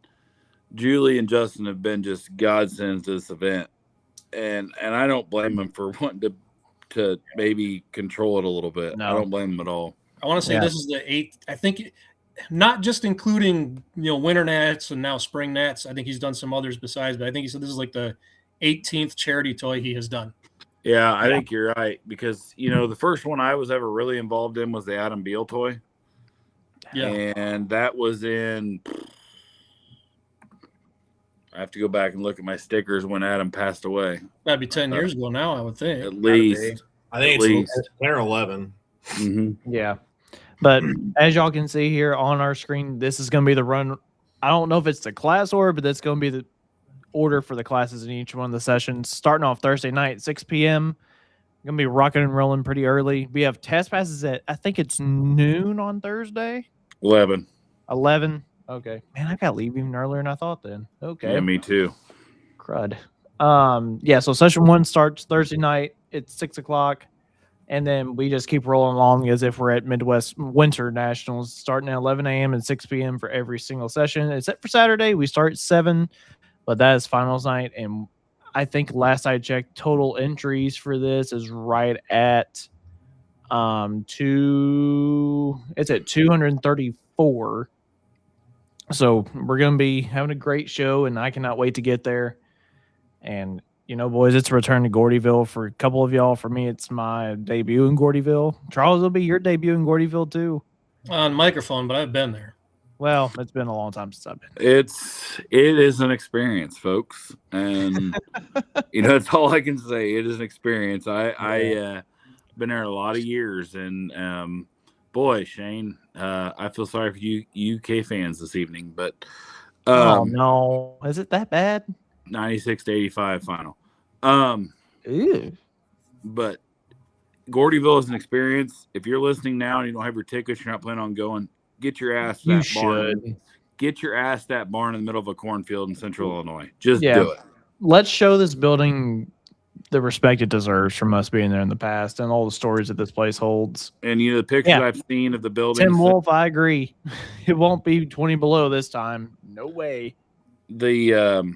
Julie and Justin have been just godsends to this event, and I don't blame them for wanting to maybe control it a little bit. No. I don't blame them at all. I want to say this is the 8th. I think not just including winter nats and now spring nats. I think he's done some others besides, but I think he said this is like the 18th charity toy he has done. Yeah, I think you're right, because the first one I was ever really involved in was the Adam Beal toy. Yeah, and that was in. I have to go back and look at my stickers when Adam passed away. that'd be 10 years ago now, I would think. At least. I think it's 10 or 11. Mm-hmm. Yeah. But as y'all can see here on our screen, this is going to be the run. I don't know if it's the class order, but that's going to be the order for the classes in each one of the sessions. Starting off Thursday night, 6 p.m. Going to be rocking and rolling pretty early. We have test passes at, I think it's noon on Thursday. 11. Okay. Man, I got to leave even earlier than I thought then. Okay. Yeah, me too. Crud. So session 1 starts Thursday night. It's 6 o'clock. And then we just keep rolling along as if we're at Midwest Winter Nationals, starting at 11 a.m. and 6 p.m. for every single session. Except for Saturday, we start at 7, but that is finals night. And I think last I checked, total entries for this is right at it's at 234. So we're going to be having a great show, and I cannot wait to get there. And, boys, it's a return to Gordyville for a couple of y'all. For me, it's my debut in Gordyville. Charles, will be your debut in Gordyville, too. On microphone, but I've been there. Well, it's been a long time since I've been. It is an experience, folks, and that's all I can say. It is an experience. I been there a lot of years, and boy, Shane, I feel sorry for you UK fans this evening, but oh no, is it that bad? 96-85 final. Ew. But Gordyville is an experience. If you're listening now and you don't have your tickets, you're not planning on going, get your ass to that barn. Get your ass to that barn in the middle of a cornfield in Central Illinois. Just do it. Let's show this building the respect it deserves from us being there in the past and all the stories that this place holds. And the pictures I've seen of the building. Tim Wolf, I agree. It won't be 20 below this time. No way. The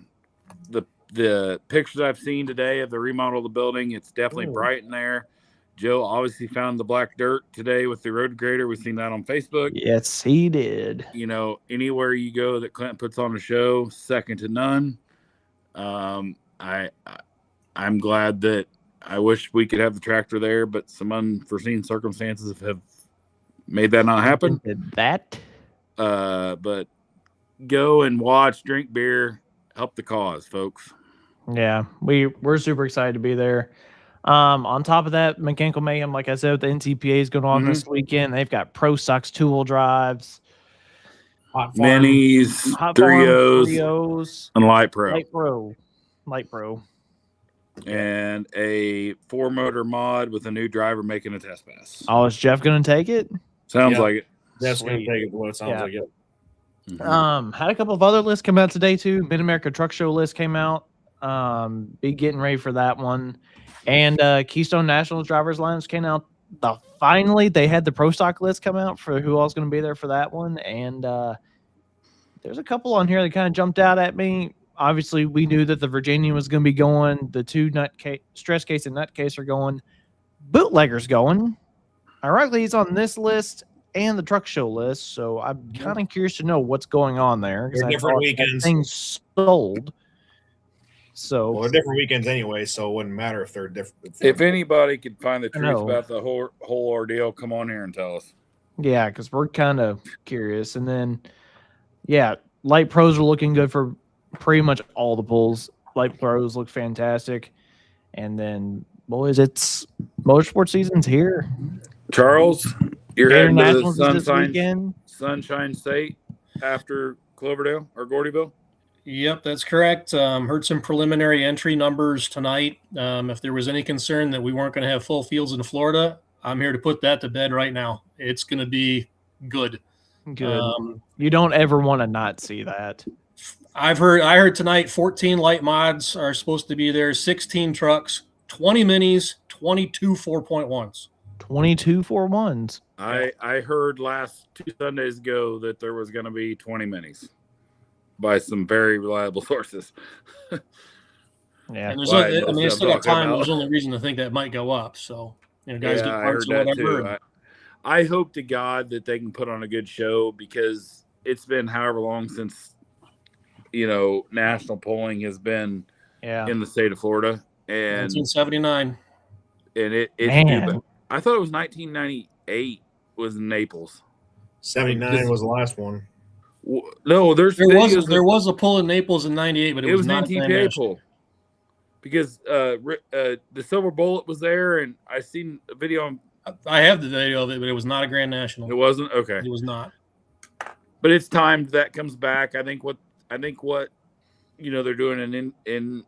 pictures I've seen today of the remodel of the building, it's definitely bright in there. Joe obviously found the black dirt today with the road grader. We've seen that on Facebook. Yes, he did. Anywhere you go that Clint puts on a show, second to none. I'm glad that I wish we could have the tractor there, but some unforeseen circumstances have made that not happen. But go and watch, drink beer, help the cause, folks. Yeah, we're super excited to be there. On top of that, Mechanical Mayhem, like I said, the NCPA is going on this weekend. They've got Pro Stocks 2-wheel drives, Minis, 3Os, and Light Pro. And a 4-motor mod with a new driver making a test pass. Oh, is Jeff going to take it? Sounds like it. Jeff's going to take it. What it sounds like it. Had a couple of other lists come out today too. Mid America Truck Show list came out. Be getting ready for that one. And Keystone Nationals drivers lineups came out. Finally, they had the Pro Stock list come out for who all's going to be there for that one. And there's a couple on here that kind of jumped out at me. Obviously, we knew that the Virginia was going to be going. The two Stress Case and Nutcase are going. Bootlegger's going. Ironically, he's on this list and the Truck Show list. So I'm kind of curious to know what's going on there. They're different weekends. Things sold. So they're different weekends anyway, so it wouldn't matter if they're different. If anybody could find the truth about the whole ordeal, come on here and tell us. Yeah, because we're kind of curious. And then, Light Pros are looking good for pretty much all the pulls. Light Pros look fantastic. And then, boys, it's motorsport season's here. Charles, you're heading to the Sunshine State after Cloverdale or Gordyville? Yep, that's correct. Heard some preliminary entry numbers tonight. If there was any concern that we weren't going to have full fields in Florida, I'm here to put that to bed right now. It's going to be good. Good. You don't ever want to not see that. I heard tonight 14 light mods are supposed to be there, 16 trucks, 20 minis, 22 4.1s. 22 4.1s. I heard last 2 Sundays ago that there was going to be 20 minis by some very reliable sources. Yeah. And it's still got time. There's only reason to think that might go up. So, guys get parts or whatever. I hope to God that they can put on a good show because it's been however long since, national polling has been in the state of Florida. And 1979. And I thought it was 1998 was in Naples. 79 was the last one. No, there was a poll in Naples in '98, but it was not an NTPA poll because the Silver Bullet was there, and I seen a video. I have the video of it, but it was not a Grand National. It wasn't okay. It was not. But it's time that comes back. I think what they're doing in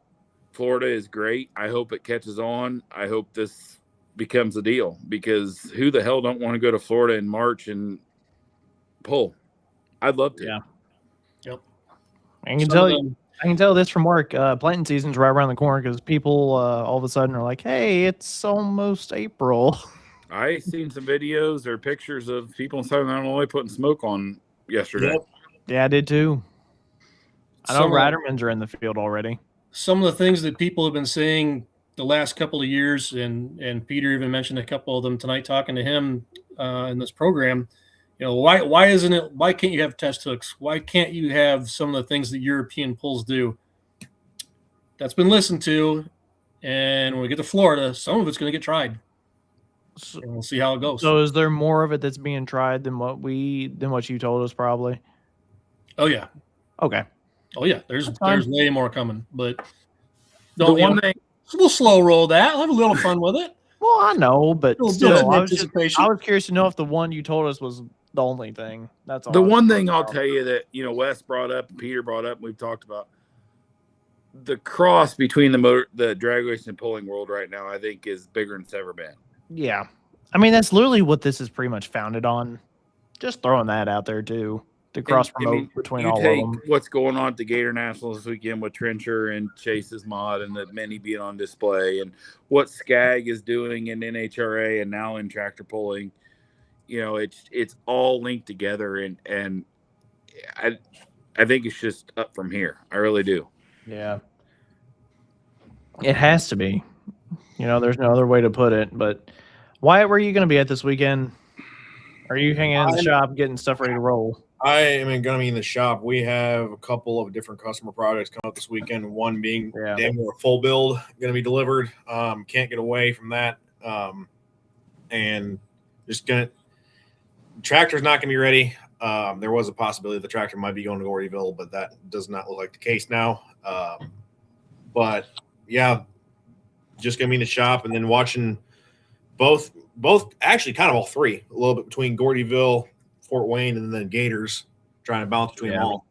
Florida is great. I hope it catches on. I hope this becomes a deal because who the hell don't want to go to Florida in March and pull? I'd love to. Yeah. Yep. I can tell this from work. Planting season's right around the corner because people all of a sudden are like, "Hey, it's almost April." I seen some videos or pictures of people in Southern Illinois putting smoke on yesterday. Yep. Yeah, I did too. I know Ridermans are in the field already. Some of the things that people have been saying the last couple of years, and Peter even mentioned a couple of them tonight talking to him in this program, You know, why can't you have test hooks? Why can't you have some of the things that European pulls do? That's been listened to, and when we get to Florida, some of it's going to get tried. So, and we'll see how it goes. So is there more of it that's being tried than what you told us probably? Oh yeah. Okay. Oh yeah. There's way more coming, but the one thing we'll slow roll that. I'll have a little fun with it. Well, I know, but still, I was anticipation. curious to know if the one you told us was the only thing. That's all. The one thing I'll tell you that, you know, Wes brought up and Peter brought up and we've talked about, the cross between the drag racing and pulling world right now, I think, is bigger than it's ever been. Yeah. I mean, that's literally what this is pretty much founded on. Just throwing that out there, too. The cross promote between all of them. What's going on at the Gator Nationals this weekend with Trencher and Chase's mod and the mini being on display, and what Skag is doing in NHRA and now in tractor pulling. You know, it's all linked together, and I think it's just up from here. I really do. Yeah. It has to be. You know, there's no other way to put it. But Wyatt, where are you going to be at this weekend? Are you hanging in the shop getting stuff ready to roll? I am going to be in the shop. We have a couple of different customer projects coming up this weekend. One being damn near a full build going to be delivered. Can't get away from that. And just tractor's not going to be ready. There was a possibility the tractor might be going to Gordyville, but that does not look like the case now. But yeah, just going to be in the shop and then watching both actually kind of all three, a little bit between Gordyville, Fort Wayne, and then Gators, trying to bounce between them all.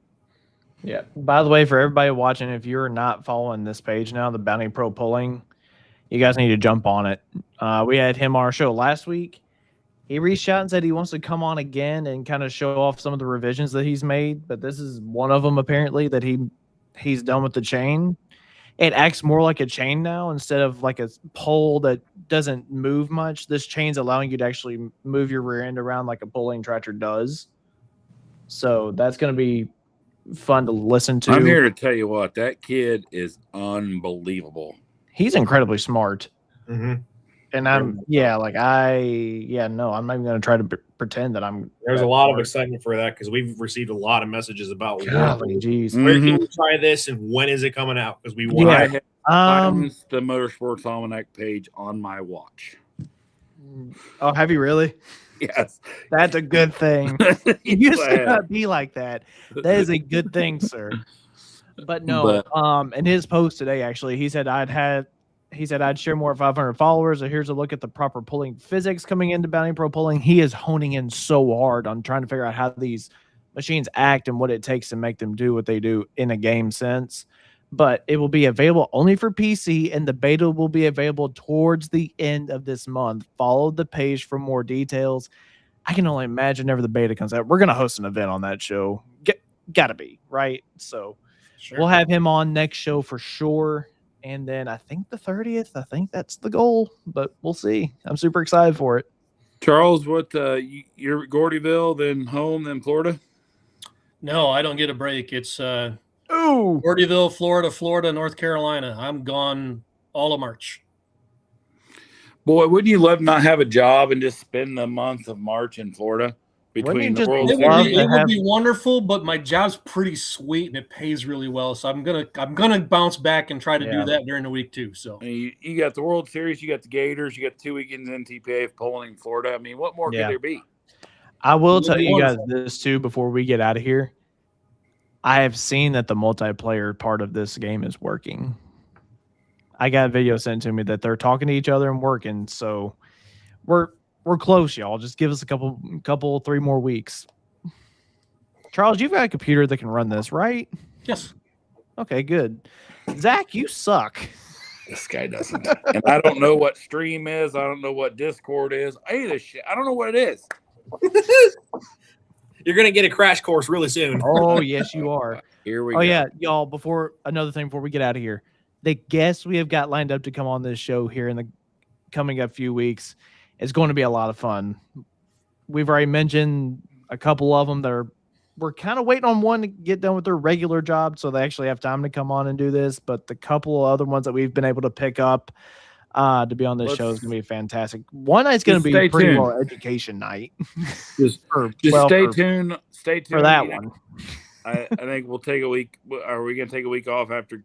Yeah. By the way, for everybody watching, if you're not following this page now, the Bounty Pro Pulling, you guys need to jump on it. We had him on our show last week. He reached out and said he wants to come on again and kind of show off some of the revisions that he's made, but this is one of them apparently that he's done with the chain. It acts more like a chain now instead of like a pole that doesn't move much. This chain's allowing you to actually move your rear end around like a pulling tractor does. So that's going to be fun to listen to. I'm here to tell you what, that kid is unbelievable. He's incredibly smart. Mm-hmm. And I'm not even going to try to pretend that I'm. There's a lot of excitement for that because we've received a lot of messages about where can we try this and when is it coming out? Because we want to the Motorsports Almanac page on my watch. Oh, have you really? Yes. That's a good thing. You used to not be like that. That is a good thing, sir. But no, in his post today, actually, he said I'd share more at 500 followers. So here's a look at the proper pulling physics coming into Bounty Pro Pulling. He is honing in so hard on trying to figure out how these machines act and what it takes to make them do what they do in a game sense. But it will be available only for PC, and the beta will be available towards the end of this month. Follow the page for more details. I can only imagine whenever the beta comes out, we're going to host an event on that show. Gotta be, right? So we'll have him on next show for sure. And then I think the 30th, I think that's the goal, but we'll see. I'm super excited for it. Charles, you're at Gordyville, then home, then Florida? No, I don't get a break. It's Gordyville, Florida, North Carolina. I'm gone all of March. Boy, wouldn't you love not have a job and just spend the month of March in Florida between the World Series? It would be wonderful, but my job's pretty sweet and it pays really well. So I'm gonna bounce back and try to do that during the week too. So you got the World Series, you got the Gators, you got 2 weekends in TPA of pulling in Florida. I mean, what more could there be? I will tell you guys this too before we get out of here. I have seen that the multiplayer part of this game is working. I got a video sent to me that they're talking to each other and working. So we're close, y'all. Just give us a couple, 3 more weeks. Charles, you've got a computer that can run this, right? Yes. Okay, good. Zach, you suck. This guy doesn't. And I don't know what Stream is. I don't know what Discord is. Any of this shit. I don't know what it is. You're going to get a crash course really soon. Oh, yes, you are. Here we go. Oh, yeah, y'all, before we get out of here, the guests we have got lined up to come on this show here in the coming up few weeks is going to be a lot of fun. We've already mentioned a couple of them that we're kind of waiting on one to get done with their regular job so they actually have time to come on and do this, but the couple of other ones that we've been able to pick up, to be on this show. Is going to be fantastic. One night's going to Just be stay pretty tuned. well education night. Just stay tuned. Stay tuned for that You know, one. I think we'll take a week. Are we going to take a week off after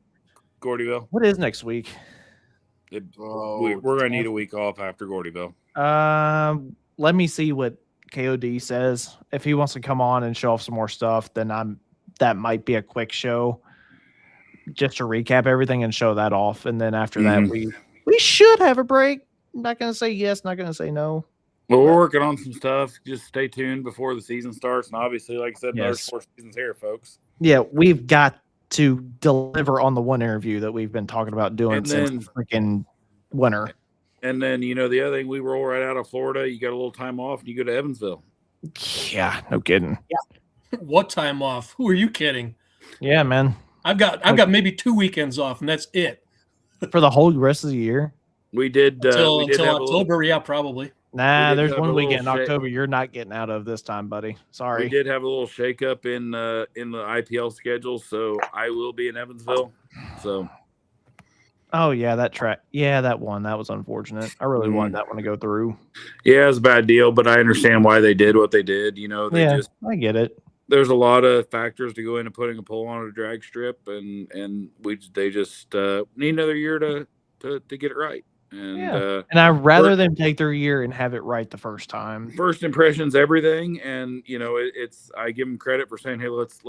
Gordyville? What is next week? We're going to need a week off after Gordyville. Let me see what KOD says. If he wants to come on and show off some more stuff, then that might be a quick show just to recap everything and show that off. And then after that, we should have a break. I'm not going to say yes, not going to say no. Well, we're working on some stuff. Just stay tuned before the season starts. And obviously, like I said, another 4 seasons here, folks. Yeah, we've got to deliver on the one interview that we've been talking about doing since freaking winter. And then, the other thing, we roll right out of Florida. You got a little time off, and you go to Evansville. Yeah, no kidding. Yeah. What time off? Who are you kidding? Yeah, man. I've got maybe 2 weekends off, and that's it. For the whole rest of the year? We did until October, yeah, probably. Nah, there's one weekend in October you're not getting out of this time, buddy. Sorry. We did have a little shakeup in the IPL schedule, so I will be in Evansville. So. Oh yeah, that track. Yeah, that one. That was unfortunate. I really wanted that one to go through. Yeah, it was a bad deal, but I understand why they did what they did. I get it. There's a lot of factors to go into putting a pole on a drag strip, and they just need another year to get it right. And I'd rather them take their year and have it right the first time. First impressions, everything, and it's I give them credit for saying, hey, let's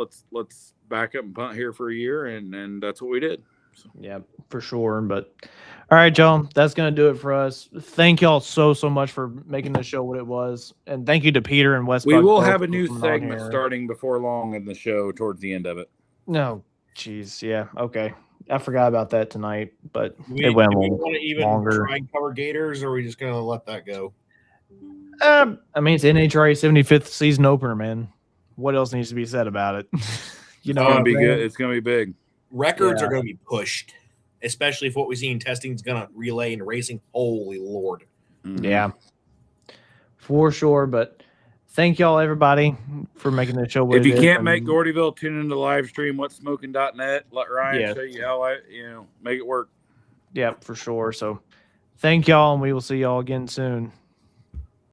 back up and punt here for a year, and that's what we did. So. Yeah, for sure. But all right, Joe, that's gonna do it for us. Thank y'all so much for making the show what it was, and thank you to Peter and West. We will have a new segment starting before long in the show towards the end of it. No, jeez, yeah, okay. I forgot about that tonight, but it went want to even longer. Try and cover Gators, or are we just gonna let that go? I mean, it's NHRA 75th season opener, man. What else needs to be said about it? It's gonna be good. It's gonna be big. Records are going to be pushed, especially if what we see in testing is going to relay into racing. Holy Lord. Mm-hmm. Yeah, for sure. But thank y'all, everybody, for making the show. If you can't make Gordyville, tune into the live stream, whatsmoking.net. Let Ryan show you how make it work. Yeah, for sure. So thank y'all, and we will see y'all again soon.